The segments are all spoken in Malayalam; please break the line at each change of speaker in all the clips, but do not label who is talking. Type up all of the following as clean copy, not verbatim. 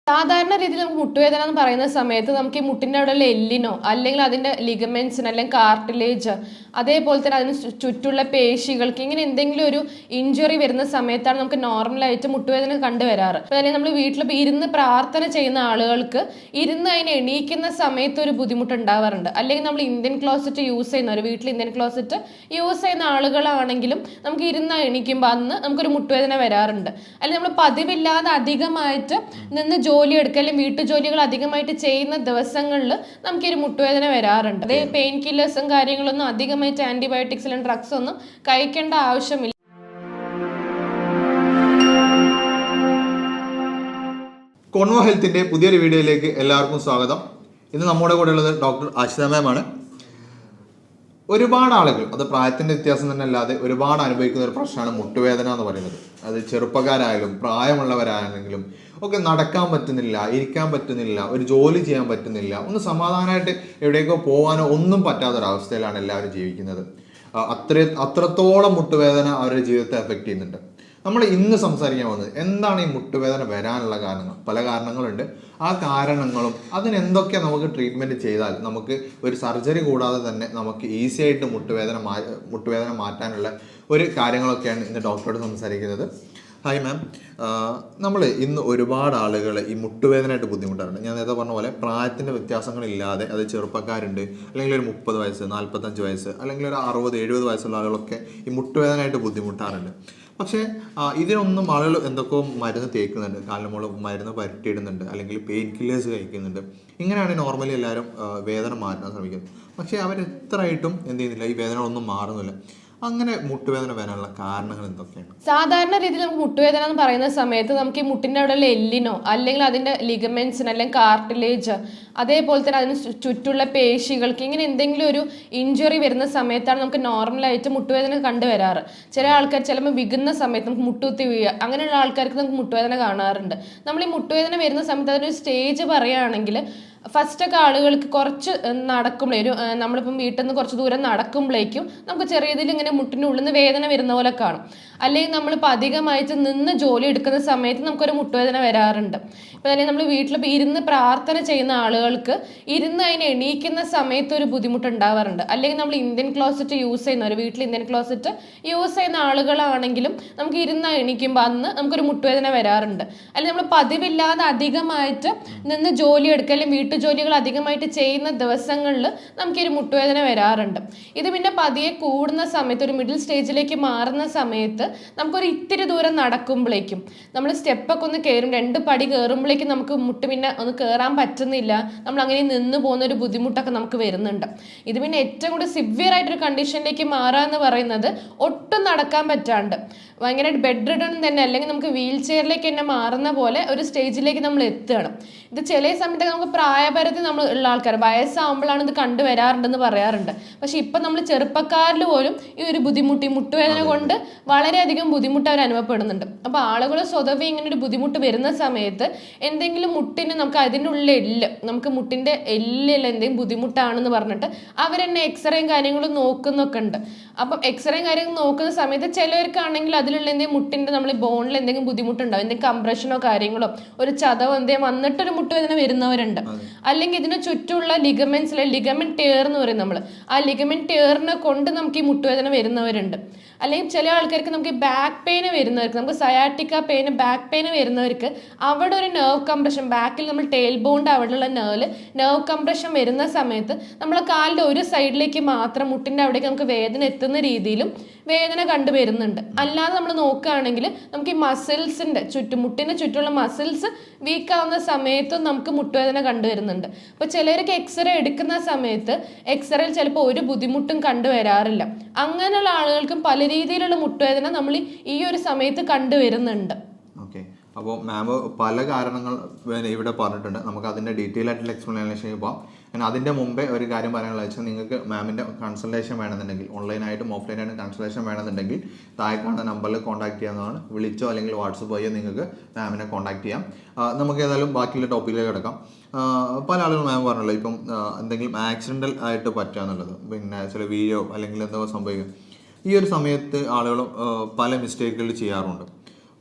സാധാരണ രീതിയിൽ നമുക്ക് മുട്ടുവേദന എന്ന് പറയുന്ന സമയത്ത് നമുക്ക് ഈ മുട്ടിൻ്റെ അവിടെയുള്ള എല്ലിനോ അല്ലെങ്കിൽ അതിൻ്റെ ലിഗമെന്റ്സിന് അല്ലെങ്കിൽ കാർട്ടിലേജ് അതേപോലെ തന്നെ അതിന് ചുറ്റുള്ള പേശികൾക്ക് ഇങ്ങനെ എന്തെങ്കിലും ഒരു ഇഞ്ചുറി വരുന്ന സമയത്താണ് നമുക്ക് നോർമലായിട്ട് മുട്ടുവേദന കണ്ടുവരാറ്. അല്ലെങ്കിൽ നമ്മൾ വീട്ടിൽ ഇരുന്ന് പ്രാർത്ഥന ചെയ്യുന്ന ആളുകൾക്ക് ഇരുന്ന് അതിനെ എണീക്കുന്ന സമയത്ത് ഒരു ബുദ്ധിമുട്ട് ഉണ്ടാവാറുണ്ട്. അല്ലെങ്കിൽ നമ്മൾ ഇന്ത്യൻ ക്ലോസറ്റ് യൂസ് ചെയ്യുന്നവർ വീട്ടിൽ ഇന്ത്യൻ ക്ലോസറ്റ് യൂസ് ചെയ്യുന്ന ആളുകളാണെങ്കിലും നമുക്ക് ഇരുന്ന് എണീക്കുമ്പോൾ അന്ന് നമുക്കൊരു മുട്ടുവേദന വരാറുണ്ട്. അല്ലെങ്കിൽ നമ്മൾ പതിവില്ലാതെ അധികമായിട്ട് നിന്ന് ജോലി എടുക്കുക അല്ലെങ്കിൽ വീട്ടുജോലികൾ അധികമായിട്ട് ചെയ്യുന്ന ദിവസങ്ങളിൽ നമുക്ക് ഈ മുട്ടുവേദന വരാറുണ്ട്. അതേ പെയിൻ കില്ലേഴ്സും കാര്യങ്ങളൊന്നും അധികമായിട്ട് ആന്റിബയോട്ടിക്സ് അല്ലെങ്കിൽ ഡ്രഗ്സ് ഒന്നും കഴിക്കേണ്ട ആവശ്യമില്ല.
കോൺവോ ഹെൽത്തിന്റെ പുതിയൊരു വീഡിയോയിലേക്ക് എല്ലാവർക്കും സ്വാഗതം. ഇന്ന് നമ്മുടെ കൂടെ ഉള്ളത് ഡോക്ടർ ആശിത മാം ആണ്. ഒരുപാട് ആളുകൾ, അത് പ്രായത്തിന്റെ വ്യത്യാസം തന്നെ അല്ലാതെ ഒരുപാട് അനുഭവിക്കുന്ന ഒരു പ്രശ്നമാണ് മുട്ടുവേദന എന്ന് പറയുന്നത്. അത് ചെറുപ്പക്കാരായാലും പ്രായമുള്ളവരാണെങ്കിലും ഒക്കെ നടക്കാൻ പറ്റുന്നില്ല, ഇരിക്കാൻ പറ്റുന്നില്ല, ഒരു ജോലി ചെയ്യാൻ പറ്റുന്നില്ല, ഒന്ന് സമാധാനമായിട്ട് എവിടേക്കോ പോകാനോ ഒന്നും പറ്റാത്തൊരവസ്ഥയിലാണ് എല്ലാവരും ജീവിക്കുന്നത്. അത്രത്തോളം മുട്ടുവേദന അവരുടെ ജീവിതത്തെ എഫക്റ്റ് ചെയ്യുന്നുണ്ട്. നമ്മൾ ഇന്ന് സംസാരിക്കാൻ പോകുന്നത് എന്താണ് ഈ മുട്ടുവേദന വരാനുള്ള കാരണങ്ങൾ. പല കാരണങ്ങളുണ്ട്. ആ കാരണങ്ങളും അതിനെന്തൊക്കെ നമുക്ക് ട്രീറ്റ്മെൻറ്റ് ചെയ്താൽ നമുക്ക് ഒരു സർജറി കൂടാതെ തന്നെ നമുക്ക് ഈസി ആയിട്ട് മുട്ടുവേദന മാറ്റാനുള്ള ഒരു കാര്യങ്ങളൊക്കെയാണ് ഇന്ന് ഡോക്ടറോട് സംസാരിക്കുന്നത്. ഹായ് മാം, നമ്മൾ ഇന്ന് ഒരുപാട് ആളുകൾ ഈ മുട്ടുവേദനയായിട്ട് ബുദ്ധിമുട്ടാറുണ്ട്. ഞാൻ നേരത്തെ പറഞ്ഞ പോലെ പ്രായത്തിൻ്റെ വ്യത്യാസങ്ങളില്ലാതെ, അത് ചെറുപ്പക്കാരുണ്ട്, അല്ലെങ്കിൽ ഒരു 30 വയസ്സ്, 45 വയസ്സ്, അല്ലെങ്കിൽ ഒരു 60-70 വയസ്സുള്ള ആളുകളൊക്കെ ഈ മുട്ടുവേദനയായിട്ട് ബുദ്ധിമുട്ടാറുണ്ട്. പക്ഷേ ഇതിനൊന്നും ആളുകൾ എന്തൊക്കെയോ മരുന്ന് തേക്കുന്നുണ്ട്, കാലിന് മരുന്ന് പരട്ടിയിടുന്നുണ്ട്, അല്ലെങ്കിൽ പെയിൻ കില്ലേഴ്സ് കഴിക്കുന്നുണ്ട്. ഇങ്ങനെയാണ് നോർമലി എല്ലാവരും വേദന മാറ്റാൻ ശ്രമിക്കുന്നത്. പക്ഷേ അവരെത്രയായിട്ടും എന്ത് ചെയ്യുന്നില്ല, ഈ വേദനകളൊന്നും മാറുന്നില്ല. അങ്ങനെ മുട്ടുവേദന വരാനുള്ള കാരണങ്ങൾ എന്തൊക്കെയാണ്?
സാധാരണ രീതിയിൽ നമുക്ക് മുട്ടുവേദന എന്ന് പറയുന്ന സമയത്ത് നമുക്ക് ഈ മുട്ടിൻ്റെ അവിടെയുള്ള എല്ലിനോ അല്ലെങ്കിൽ അതിൻ്റെ ലിഗമെന്റ്സിന് അല്ലെങ്കിൽ കാർട്ടിലേജ് അതേപോലെ തന്നെ അതിന് ചുറ്റുള്ള പേശികൾക്ക് ഇങ്ങനെ എന്തെങ്കിലും ഒരു ഇഞ്ചുറി വരുന്ന സമയത്താണ് നമുക്ക് നോർമലായിട്ട് മുട്ടുവേദന കണ്ടുവരാറ്. ചില ആൾക്കാർ ചിലപ്പോൾ വികുന്ന സമയത്ത് നമുക്ക് മുട്ടുകുത്തി വീഴുക, അങ്ങനെയുള്ള ആൾക്കാർക്ക് നമുക്ക് മുട്ടുവേദന കാണാറുണ്ട്. നമ്മൾ ഈ മുട്ടുവേദന വരുന്ന സമയത്ത് അതിനൊരു സ്റ്റേജ് പറയുകയാണെങ്കിൽ ഫസ്റ്റൊക്കെ ആളുകൾക്ക് കുറച്ച് നടക്കുമ്പോഴേ നമ്മളിപ്പം വീട്ടിൽ നിന്ന് കുറച്ച് ദൂരം നടക്കുമ്പോഴേക്കും നമുക്ക് ചെറിയ രീതിയിൽ ഇങ്ങനെ മുട്ടിൻ്റെ ഉള്ളിൽ നിന്ന് വേദന വരുന്ന പോലെ കാണും. അല്ലെങ്കിൽ നമ്മളിപ്പോൾ അധികമായിട്ട് നിന്ന് ജോലി എടുക്കുന്ന സമയത്ത് നമുക്കൊരു മുട്ടുവേദന വരാറുണ്ട്. ഇപ്പം അല്ലെങ്കിൽ നമ്മൾ വീട്ടിൽ ഇരുന്ന് പ്രാർത്ഥന ചെയ്യുന്ന ആളുകൾക്ക് ഇരുന്ന് അതിനെ എണീക്കുന്ന സമയത്ത് ഒരു ബുദ്ധിമുട്ട് ഉണ്ടാവാറുണ്ട്. അല്ലെങ്കിൽ നമ്മൾ ഇന്ത്യൻ ക്ലോസറ്റ് യൂസ് ചെയ്യുന്നവർ വീട്ടിൽ ഇന്ത്യൻ ക്ലോസറ്റ് യൂസ് ചെയ്യുന്ന ആളുകളാണെങ്കിലും നമുക്ക് ഇരുന്ന് എണീക്കുമ്പോൾ അന്ന് നമുക്കൊരു മുട്ടുവേദന വരാറുണ്ട്. അല്ലെങ്കിൽ നമ്മൾ പതിവില്ലാതെ അധികമായിട്ട് നിന്ന് ജോലി എടുക്കുക അല്ലെങ്കിൽ വീട്ടുജോലികൾ അധികമായിട്ട് ചെയ്യുന്ന ദിവസങ്ങളിൽ നമുക്ക് ഈ മുട്ടുവേദന വരാറുണ്ട്. ഇത് പിന്നെ പതിയെ കൂടുന്ന സമയത്ത്, ഒരു മിഡിൽ സ്റ്റേജിലേക്ക് മാറുന്ന സമയത്ത് നമുക്കൊരു ഇത്തിരി ദൂരം നടക്കുമ്പോഴേക്കും നമ്മൾ സ്റ്റെപ്പൊക്കെ ഒന്ന് കയറും, 2 പടി കയറുമ്പോഴേക്കും നമുക്ക് മുട്ട് പിന്നെ ഒന്ന് കയറാൻ പറ്റുന്നില്ല, നമ്മൾ അങ്ങനെ നിന്ന് പോകുന്ന ഒരു ബുദ്ധിമുട്ടൊക്കെ നമുക്ക് വരുന്നുണ്ട്. ഇത് പിന്നെ ഏറ്റവും കൂടുതൽ സിവിയർ ആയിട്ടൊരു കണ്ടീഷനിലേക്ക് മാറുക എന്ന് പറയുന്നത് ഒട്ടും നടക്കാൻ പറ്റാണ്ട് ഭയങ്കരമായിട്ട് ബെഡ് റിഡൺ തന്നെ, അല്ലെങ്കിൽ നമുക്ക് വീൽ ചെയറിലേക്ക് തന്നെ മാറുന്ന പോലെ ഒരു സ്റ്റേജിലേക്ക് നമ്മൾ എത്തുകയാണ്. ഇത് ചില സമയത്ത് നമുക്ക് പ്രായപരിധി നമ്മൾ ഉള്ള ആൾക്കാർ വയസ്സാകുമ്പോഴാണ് ഇത് കണ്ടുവരാറുണ്ടെന്ന് പറയാറുണ്ട്. പക്ഷെ ഇപ്പം നമ്മൾ ചെറുപ്പക്കാരിൽ പോലും ഈ ഒരു ബുദ്ധിമുട്ട്, ഈ മുട്ടുവേദന കൊണ്ട് വളരെയധികം ബുദ്ധിമുട്ട് അവർ അനുഭവപ്പെടുന്നുണ്ട്. അപ്പോൾ ആളുകൾ സ്വതവേ ഇങ്ങനെ ഒരു ബുദ്ധിമുട്ട് വരുന്ന സമയത്ത് എന്തെങ്കിലും മുട്ടിന് നമുക്ക് അതിൻ്റെ ഉള്ളിൽ നമുക്ക് മുട്ടിൻ്റെ എല്ലിൽ എന്തെങ്കിലും ബുദ്ധിമുട്ടാണെന്ന് പറഞ്ഞിട്ട് അവരെന്നെ എക്സ്റേയും കാര്യങ്ങളും നോക്കുന്നൊക്കെ ഉണ്ട്. അപ്പം എക്സ്റേയും കാര്യങ്ങൾ നോക്കുന്ന സമയത്ത് ചിലവർക്കാണെങ്കിൽ അതിലുള്ള എന്തെങ്കിലും മുട്ടിൻ്റെ നമ്മൾ ബോണിൽ എന്തെങ്കിലും ബുദ്ധിമുട്ടുണ്ടാവും, എന്തെങ്കിലും കംപ്രഷനോ കാര്യങ്ങളോ ഒരു ചതവോ എന്തെങ്കിലും വന്നിട്ടൊരു മുട്ടുവേദന വരുന്നവരുണ്ട്. അല്ലെങ്കിൽ ഇതിന് ചുറ്റുമുള്ള ലിഗമെന്റ്സിലെ ലിഗമെന്റ് ടേർ എന്ന് പറയും നമ്മൾ, ആ ലിഗമെന്റ് ടേറിനെ കൊണ്ട് നമുക്ക് ഈ മുട്ടുവേദന വരുന്നവരുണ്ട്. അല്ലെങ്കിൽ ചില ആൾക്കാർക്ക് നമുക്ക് ബാക്ക് പെയിന് വരുന്നവർക്ക്, നമുക്ക് സയാറ്റിക്ക പെയിന്, ബാക്ക് പെയിന് വരുന്നവർക്ക് അവിടെ ഒരു നെർവ് കംപ്രഷൻ, ബാക്കിൽ നമ്മൾ ടെയിൽ ബോണ്ട് അവിടെയുള്ള നെർവ് കംപ്രഷൻ വരുന്ന സമയത്ത് നമ്മളെ കാലിൻ്റെ ഒരു സൈഡിലേക്ക് മാത്രം മുട്ടിൻ്റെ അവിടേക്ക് നമുക്ക് വേദന എത്തുന്ന രീതിയിലും വേദന കണ്ടുവരുന്നുണ്ട്. അല്ലാതെ നമ്മൾ നോക്കുകയാണെങ്കിൽ നമുക്ക് ഈ മസിൽസിൻ്റെ മുട്ടിന് ചുറ്റുമുള്ള മസിൽസ് വീക്ക് ആവുന്ന സമയത്തും നമുക്ക് മുട്ടുവേദന കണ്ടുവരുന്നുണ്ട്. അപ്പോൾ ചിലർക്ക് എക്സ്റേ എടുക്കുന്ന സമയത്ത് എക്സ്റേയിൽ ചിലപ്പോൾ ഒരു ബുദ്ധിമുട്ടും കണ്ടുവരാറില്ല. അങ്ങനെയുള്ള ആളുകൾക്കും പല രീതിയിലുള്ള മുട്ടുവേദന നമ്മൾ ഈ ഒരു സമയത്ത് കണ്ടുവരുന്നുണ്ട്.
ഓക്കെ, അപ്പോൾ മാം പല കാരണങ്ങൾ ഇവിടെ പറഞ്ഞിട്ടുണ്ട്. നമുക്ക് അതിൻ്റെ ഡീറ്റെയിൽ ആയിട്ടുള്ള എക്സ്പ്ലനേഷൻ പോകാം. ഞാൻ അതിൻ്റെ മുമ്പേ ഒരു കാര്യം പറയാനുള്ള വെച്ചാൽ, നിങ്ങൾക്ക് മാമിൻ്റെ കൺസൾട്ടേഷൻ വേണമെന്നുണ്ടെങ്കിൽ, ഓൺലൈനായിട്ടും ഓഫ്ലൈനായിട്ടും കൺസൾട്ടേഷൻ വേണമെന്നുണ്ടെങ്കിൽ താഴെ കാണുന്ന നമ്പറിൽ കോൺടാക്ട് ചെയ്യാവുന്നതാണ്. വിളിച്ചോ അല്ലെങ്കിൽ വാട്സപ്പ് വഴിയോ നിങ്ങൾക്ക് മാമിനെ കോൺടാക്ട് ചെയ്യാം. നമുക്ക് ഏതായാലും ബാക്കിയുള്ള ടോപ്പിക്കിലേക്ക് കിടക്കാം. പല ആളുകൾ മാം പറഞ്ഞല്ലോ, ഇപ്പം എന്തെങ്കിലും ആക്സിഡൻ്റൽ ആയിട്ട് പറ്റുക എന്നുള്ളത്, പിന്നെ ചില വീഴോ അല്ലെങ്കിൽ എന്തോ സംഭവിക്കും. ഈ ഒരു സമയത്ത് ആളുകൾ പല മിസ്റ്റേക്കുകൾ ചെയ്യാറുണ്ട്.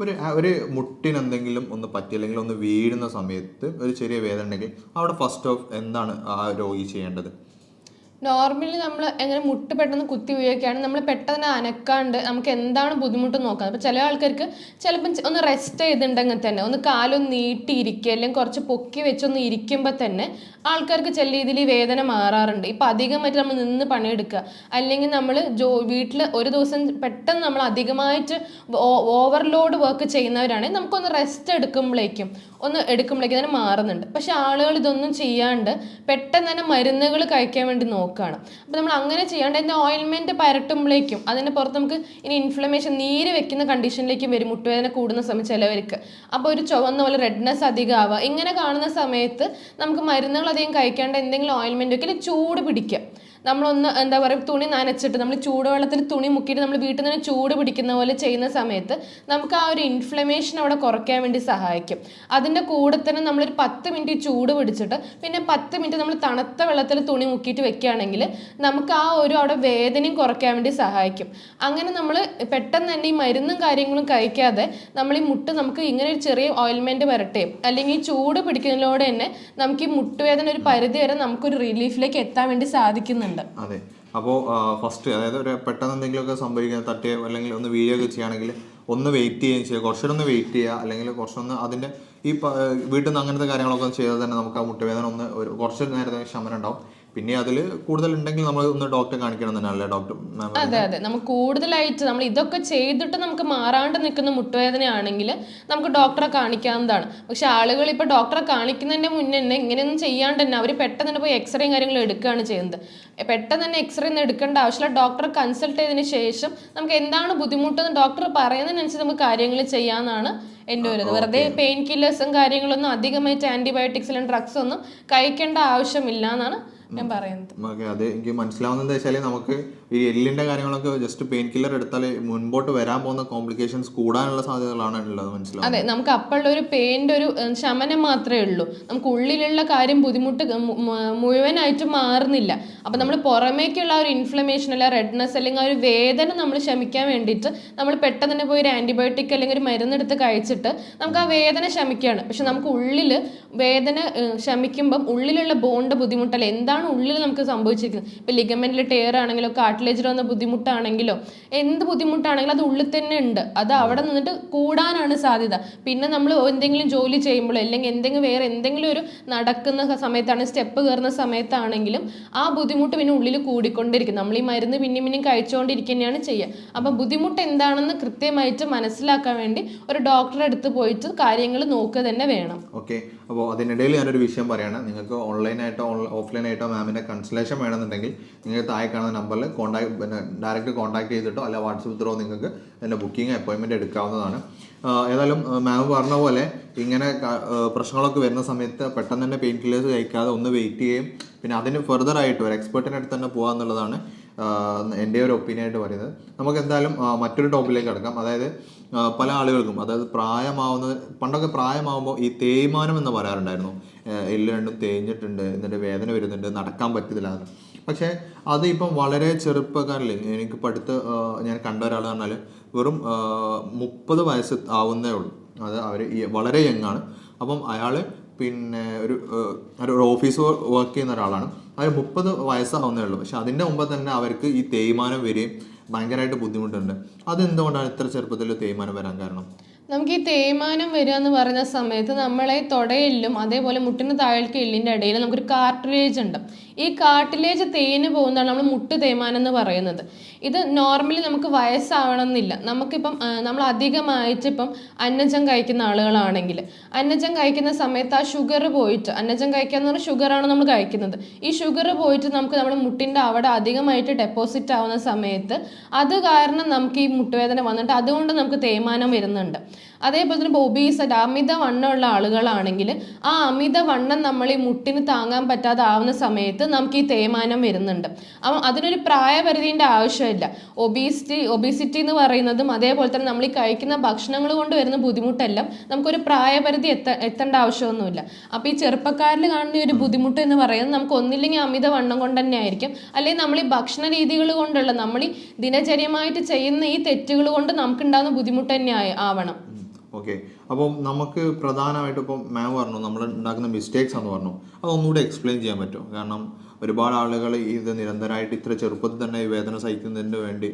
ഒരു മുട്ടിനെന്തെങ്കിലും ഒന്ന് പറ്റി അല്ലെങ്കിൽ ഒന്ന് വീഴുന്ന സമയത്ത് ഒരു ചെറിയ വേദന ഉണ്ടെങ്കിൽ അവിടെ ഫസ്റ്റ് ഓഫ് എന്താണ് ആ രോഗി ചെയ്യേണ്ടത്?
നോർമലി നമ്മൾ എങ്ങനെ മുട്ട് പെട്ടെന്ന് കുത്തി വീഴുകയാണ് നമ്മൾ പെട്ടെന്ന് അനക്കാണ്ട് നമുക്ക് എന്താണ് ബുദ്ധിമുട്ട് നോക്കാം. അപ്പോൾ ചില ആൾക്കാർക്ക് ചിലപ്പം ഒന്ന് റെസ്റ്റ് ചെയ്തിട്ടുണ്ടെങ്കിൽ തന്നെ ഒന്ന് കാലൊന്ന് നീട്ടിയിരിക്കുക അല്ലെങ്കിൽ കുറച്ച് പൊക്കി വെച്ചൊന്ന് ഇരിക്കുമ്പോൾ തന്നെ ആൾക്കാർക്ക് ചില രീതിയിൽ വേദന മാറാറുണ്ട്. ഇപ്പം അധികമായിട്ട് നമ്മൾ നിന്ന് പണിയെടുക്കുക അല്ലെങ്കിൽ നമ്മൾ വീട്ടിൽ ഒരു ദിവസം പെട്ടെന്ന് നമ്മൾ അധികമായിട്ട് ഓവർലോഡ് വർക്ക് ചെയ്യുന്നവരാണെങ്കിൽ നമുക്കൊന്ന് റെസ്റ്റ് എടുക്കുമ്പോഴേക്കും അതിന് മാറുന്നുണ്ട്. പക്ഷെ ആളുകൾ ഇതൊന്നും ചെയ്യാണ്ട് പെട്ടെന്ന് തന്നെ മരുന്നുകൾ കഴിക്കാൻ വേണ്ടി നോക്കുകയാണ്. അപ്പോൾ നമ്മൾ അങ്ങനെ ചെയ്യാണ്ട് അതിൻ്റെ ഓയിൽമെൻറ്റ് പരട്ടുമ്പോഴേക്കും അതിൻ്റെ പുറത്ത് നമുക്ക് ഇനി ഇൻഫ്ലമേഷൻ നീര് വെക്കുന്ന കണ്ടീഷനിലേക്കും വരും മുട്ടുവേദന കൂടുന്ന സമയം ചിലവർക്ക്. അപ്പോൾ ഒരു ചുവന്ന പോലെ റെഡ്നെസ് അധികം ആവുക, ഇങ്ങനെ കാണുന്ന സമയത്ത് നമുക്ക് മരുന്നുകൾ അധികം കഴിക്കാണ്ട് എന്തെങ്കിലും ഓയിൽമെൻറ്റ് വെക്കൽ ചൂട് പിടിക്കുക. നമ്മളൊന്ന് എന്താ പറയുക തുണി നനച്ചിട്ട് നമ്മൾ ചൂടുവെള്ളത്തിൽ തുണി മുക്കിയിട്ട് നമ്മൾ വീട്ടിൽ നിന്ന് ചൂട് പിടിക്കുന്ന പോലെ ചെയ്യുന്ന സമയത്ത് നമുക്ക് ആ ഒരു ഇൻഫ്ലമേഷൻ അവിടെ കുറയ്ക്കാൻ വേണ്ടി സഹായിക്കും. അതിൻ്റെ കൂടെ തന്നെ നമ്മളൊരു 10 മിനിറ്റ് ചൂട് പിടിച്ചിട്ട് പിന്നെ 10 മിനിറ്റ് നമ്മൾ തണുത്ത വെള്ളത്തിൽ തുണി മുക്കിയിട്ട് വെക്കുകയാണെങ്കിൽ നമുക്ക് ആ ഒരു അവിടെ വേദനയും കുറയ്ക്കാൻ വേണ്ടി സഹായിക്കും. അങ്ങനെ നമ്മൾ പെട്ടെന്ന് തന്നെ ഈ മരുന്നും കാര്യങ്ങളും കഴിക്കാതെ നമ്മൾ ഈ മുട്ട് നമുക്ക് ഇങ്ങനെ ഒരു ചെറിയ ഓയിൽമെൻറ്റ് വരട്ടെയും അല്ലെങ്കിൽ ഈ ചൂട് പിടിക്കുന്നതിലൂടെ തന്നെ നമുക്ക് ഈ മുട്ടുവേദന ഒരു പരിധി വരെ നമുക്കൊരു റിലീഫിലേക്ക് എത്താൻ വേണ്ടി സാധിക്കുന്നുണ്ട്.
അതെ. അപ്പോൾ ഫസ്റ്റ് അതായത് ഒരു പെട്ടെന്ന് എന്തെങ്കിലുമൊക്കെ സംഭവിക്കുക, തട്ടുകയോ അല്ലെങ്കിൽ ഒന്ന് വീഴുകയൊക്കെ ചെയ്യുകയാണെങ്കിൽ ഒന്ന് വെയിറ്റ് ചെയ്യുകയും ചെയ്യുക, കുറച്ചൊന്ന് വെയിറ്റ് ചെയ്യുക, അല്ലെങ്കിൽ കുറച്ചൊന്ന് അതിൻ്റെ ഈ വീട്ടിൽ നിന്ന് അങ്ങനത്തെ കാര്യങ്ങളൊക്കെ ചെയ്താൽ തന്നെ നമുക്ക് ആ മുട്ടുവേദന ഒരു കുറച്ച് നേരത്തെ ശമനം ഉണ്ടാവും. പിന്നെ അതിൽ കൂടുതൽ ഉണ്ടെങ്കിൽ നമ്മൾ ഒന്ന് ഡോക്ടറെ കാണിക്കണം തന്നെയല്ലേ ഡോക്ടർ?
അതെ നമുക്ക് കൂടുതലായിട്ട് നമ്മൾ ഇതൊക്കെ ചെയ്തിട്ട് നമുക്ക് മാറാണ്ട് നിൽക്കുന്ന മുട്ടുവേദനയാണെങ്കിൽ നമുക്ക് ഡോക്ടറെ കാണിക്കാവുന്നതാണ്. പക്ഷെ ആളുകൾ ഇപ്പോൾ ഡോക്ടറെ കാണിക്കുന്നതിൻ്റെ മുന്നേ തന്നെ ഇങ്ങനെയൊന്നും ചെയ്യാണ്ട് തന്നെ അവർ പെട്ടെന്ന് തന്നെ പോയി എക്സ്റേയും കാര്യങ്ങളും എടുക്കുകയാണ് ചെയ്യുന്നത്. പെട്ടെന്ന് തന്നെ എക്സ്റേ ഒന്നും എടുക്കേണ്ട ആവശ്യമില്ല. ഡോക്ടറെ കൺസൾട്ട് ചെയ്തതിന് ശേഷം നമുക്ക് എന്താണ് ബുദ്ധിമുട്ടെന്ന് ഡോക്ടർ പറയുന്നതിനനുസരിച്ച് നമുക്ക് കാര്യങ്ങൾ ചെയ്യാമെന്നാണ് എൻ്റെ ഒരു വെറുതെ പെയിൻ കില്ലേഴ്സും കാര്യങ്ങളൊന്നും അധികമായിട്ട് ആന്റിബയോട്ടിക്സിലും ഡ്രഗ്സ് ഒന്നും കഴിക്കേണ്ട ആവശ്യമില്ല എന്നാണ് ഞാൻ പറയുന്നത്.
അത് എനിക്ക് മനസ്സിലാവുന്നത് വെച്ചാൽ നമുക്ക് ഈ എല്ലിന്റെ കാര്യങ്ങളൊക്കെ ജസ്റ്റ് പെയിൻ കില്ലർ എടുത്താൽ മുൻപോട്ട് വരാൻ പോകുന്ന കോംപ്ലിക്കേഷൻസ് കൂടാനുള്ള സാധ്യതകളാണ് ഉള്ളത്. മനസ്സിലാവും.
അതെ, നമുക്ക് അപ്പോഴുള്ള ഒരു പെയിൻ്റെ ഒരു ശമനം മാത്രമേ ഉള്ളൂ. നമുക്ക് ഉള്ളിലുള്ള കാര്യം ബുദ്ധിമുട്ട് മുഴുവനായിട്ട് മാറുന്നില്ല. അപ്പം നമ്മൾ പുറമേക്കുള്ള ഒരു ഇൻഫ്ലമേഷൻ അല്ല റെഡ്നെസ് അല്ലെങ്കിൽ ആ ഒരു വേദന നമ്മൾ ശമിക്കാൻ വേണ്ടിയിട്ട് നമ്മൾ പെട്ടെന്ന് തന്നെ പോയി ഒരു ആന്റിബയോട്ടിക് അല്ലെങ്കിൽ ഒരു മരുന്നെടുത്ത് കഴിച്ചിട്ട് നമുക്ക് ആ വേദന ശമിക്കുകയാണ്. പക്ഷെ നമുക്ക് ഉള്ളിൽ വേദന ശമിക്കുമ്പം ഉള്ളിലുള്ള ബോണിൻ്റെ ബുദ്ധിമുട്ടല്ല, എന്താണ് ഉള്ളിൽ നമുക്ക് സംഭവിച്ചിരിക്കുന്നത്. ഇപ്പം ലിഗമെന്റിൽ ടയർ ആണെങ്കിലോ കാർട്ടിലേജിൽ വന്ന ബുദ്ധിമുട്ടാണെങ്കിലോ എന്ത് ബുദ്ധിമുട്ടാണെങ്കിലും അത് ഉള്ളിൽ തന്നെ ഉണ്ട്. അത് അവിടെ നിന്നിട്ട് കൂടാനാണ് സാധ്യത. പിന്നെ നമ്മൾ എന്തെങ്കിലും ജോലി ചെയ്യുമ്പോഴോ അല്ലെങ്കിൽ വേറെ എന്തെങ്കിലും ഒരു നടക്കുന്ന സമയത്താണ് സ്റ്റെപ്പ് കയറുന്ന സമയത്താണെങ്കിലും ആ ബുദ്ധിമുട്ട് പിന്നെ ഉള്ളിൽ കൂടിക്കൊണ്ടിരിക്കും. നമ്മൾ ഈ മരുന്ന് പിന്നെയും കഴിച്ചുകൊണ്ടിരിക്കുന്നതാണ് ചെയ്യുക. അപ്പം ബുദ്ധിമുട്ട് എന്താണെന്ന് കൃത്യമായിട്ട് മനസ്സിലാക്കാൻ വേണ്ടി ഒരു ഡോക്ടറെ അടുത്ത് പോയിട്ട് കാര്യങ്ങൾ നോക്കുക തന്നെ വേണം.
ഓക്കെ. അപ്പോൾ അതിനിടയിൽ ഞാനൊരു വിഷയം പറയുകയാണ്. നിങ്ങൾക്ക് ഓൺലൈനായിട്ടോ ഓഫ്ലൈനായിട്ടോ മാമിൻ്റെ കൺസൾട്ടേഷൻ വേണമെന്നുണ്ടെങ്കിൽ നിങ്ങൾക്ക് താഴെ കാണുന്ന നമ്പറിൽ ഡയറക്റ്റ് കോൺടാക്ട് ചെയ്തിട്ടോ അല്ല വാട്സപ്പ് ത്രൂ നിങ്ങൾക്ക് എൻ്റെ ബുക്കിംഗ് അപ്പോയിൻമെൻറ്റ് എടുക്കാവുന്നതാണ്. ഏതായാലും മാം പറഞ്ഞ പോലെ ഇങ്ങനെ പ്രശ്നങ്ങളൊക്കെ വരുന്ന സമയത്ത് പെട്ടെന്ന് തന്നെ പെയിൻ കില്ലേഴ്സ് കഴിക്കാതെ ഒന്ന് വെയിറ്റ് ചെയ്യുകയും പിന്നെ അതിന് ഫെർദറായിട്ട് ഒരു എക്സ്പെർട്ടിൻ്റെ അടുത്ത് തന്നെ പോകുക എന്നുള്ളതാണ് എൻ്റെ ഒരു ഒപ്പീനിയനായിട്ട് പറയുന്നത്. നമുക്ക് എന്തായാലും മറ്റൊരു ടോപ്പിലേക്ക് കിടക്കാം. അതായത് പല ആളുകൾക്കും അതായത് പണ്ടൊക്കെ പ്രായമാകുമ്പോൾ ഈ തേയ്മാനം എന്ന് പറയാറുണ്ടായിരുന്നു. എല്ല് രണ്ടും തേഞ്ഞിട്ടുണ്ട്, എന്നിട്ട് വേദന വരുന്നുണ്ട്, നടക്കാൻ പറ്റുന്നില്ല. പക്ഷേ അത് ഇപ്പം വളരെ ചെറുപ്പക്കാരിൽ എനിക്കിപ്പോൾ അടുത്ത് ഞാൻ കണ്ട ഒരാൾ പറഞ്ഞാൽ വെറും 30 വയസ്സ് ആവുന്നേ ഉള്ളൂ. അത് അവർ വളരെ യങ്ങാണ്. അപ്പം അയാൾ പിന്നെ ഒരു ഓഫീസ് വർക്ക് ചെയ്യുന്ന ഒരാളാണ്. അവർ 30 വയസ്സാവുന്നേ ഉള്ളൂ. പക്ഷെ അതിൻ്റെ മുമ്പ് തന്നെ അവർക്ക് ഈ തേയ്മാനം വരികയും ഭയങ്കരമായിട്ട് ബുദ്ധിമുട്ടുണ്ട്. അതെന്തുകൊണ്ടാണ് ഇത്ര ചെറുപ്പത്തിൽ തേയ്മാനം വരാൻ കാരണം?
നമുക്ക് ഈ തേയ്മാനം വരിക എന്ന് പറയുന്ന സമയത്ത് നമ്മളെ തൊടയെല്ലും അതേപോലെ മുട്ടിന് താഴേക്ക് എല്ലിൻ്റെ ഇടയിൽ നമുക്കൊരു കാർട്ടിലേജ് ഉണ്ട്. ഈ കാർട്ടിലേജ് തേഞ്ഞ് പോകുന്നതാണ് നമ്മൾ മുട്ട് തേയ്മാനം എന്ന് പറയുന്നത്. ഇത് നോർമലി നമുക്ക് വയസ്സാവണം എന്നില്ല. നമുക്കിപ്പം നമ്മൾ അധികമായിട്ട് ഇപ്പം അന്നജം കഴിക്കുന്ന ആളുകളാണെങ്കിൽ അന്നജം കഴിക്കുന്ന സമയത്ത് ആ ഷുഗർ പോയിട്ട് അന്നജം കഴിക്കുക എന്ന് പറഞ്ഞാൽ ഷുഗറാണ് നമ്മൾ കഴിക്കുന്നത്. ഈ ഷുഗർ പോയിട്ട് നമുക്ക് നമ്മുടെ മുട്ടിൻ്റെ അവിടെ അധികമായിട്ട് ഡെപ്പോസിറ്റ് ആവുന്ന സമയത്ത് അത് കാരണം നമുക്ക് ഈ മുട്ടുവേദന വന്നിട്ട് അതുകൊണ്ട് നമുക്ക് തേയ്മാനം വരുന്നുണ്ട്. അതേപോലെ തന്നെ ഒബീസഡ് അമിത വണ്ണമുള്ള ആളുകളാണെങ്കിൽ ആ അമിത വണ്ണം നമ്മൾ ഈ മുട്ടിന് താങ്ങാൻ പറ്റാതെ ആവുന്ന സമയത്ത് നമുക്ക് ഈ തേയ്മാനം വരുന്നുണ്ട്. അപ്പം അതിനൊരു പ്രായപരിധിൻ്റെ ആവശ്യമില്ല. ഒബീസിറ്റി എന്ന് പറയുന്നതും അതേപോലെ തന്നെ നമ്മൾ ഈ കഴിക്കുന്ന ഭക്ഷണങ്ങൾ കൊണ്ട് വരുന്ന ബുദ്ധിമുട്ടെല്ലാം നമുക്കൊരു പ്രായപരിധി എത്തേണ്ട ആവശ്യമൊന്നുമില്ല. അപ്പോൾ ഈ ചെറുപ്പക്കാരിൽ കാണുന്ന ഒരു ബുദ്ധിമുട്ട് എന്ന് പറയുന്നത് നമുക്ക് ഒന്നില്ലെങ്കിൽ അമിത വണ്ണം കൊണ്ട് തന്നെ ആയിരിക്കും, അല്ലെങ്കിൽ നമ്മൾ ഈ ഭക്ഷണ രീതികൾ കൊണ്ടുള്ള നമ്മൾ ഈ ദിനചര്യമായിട്ട് ചെയ്യുന്ന ഈ തെറ്റുകൾ കൊണ്ട് നമുക്കുണ്ടാകുന്ന ബുദ്ധിമുട്ട് തന്നെ ആവണം.
ഓക്കെ. അപ്പം നമുക്ക് പ്രധാനമായിട്ടും ഇപ്പം മാം പറഞ്ഞു നമ്മൾ ഉണ്ടാക്കുന്ന മിസ്റ്റേക്സ് എന്ന് പറഞ്ഞു, അതൊന്നുകൂടി എക്സ്പ്ലെയിൻ ചെയ്യാൻ പറ്റുമോ? കാരണം ഒരുപാട് ആളുകൾ ഇത് നിരന്തരമായിട്ട് ഇത്ര ചെറുപ്പത്തിൽ തന്നെ ഈ വേദന സഹിക്കുന്നതിന് വേണ്ടി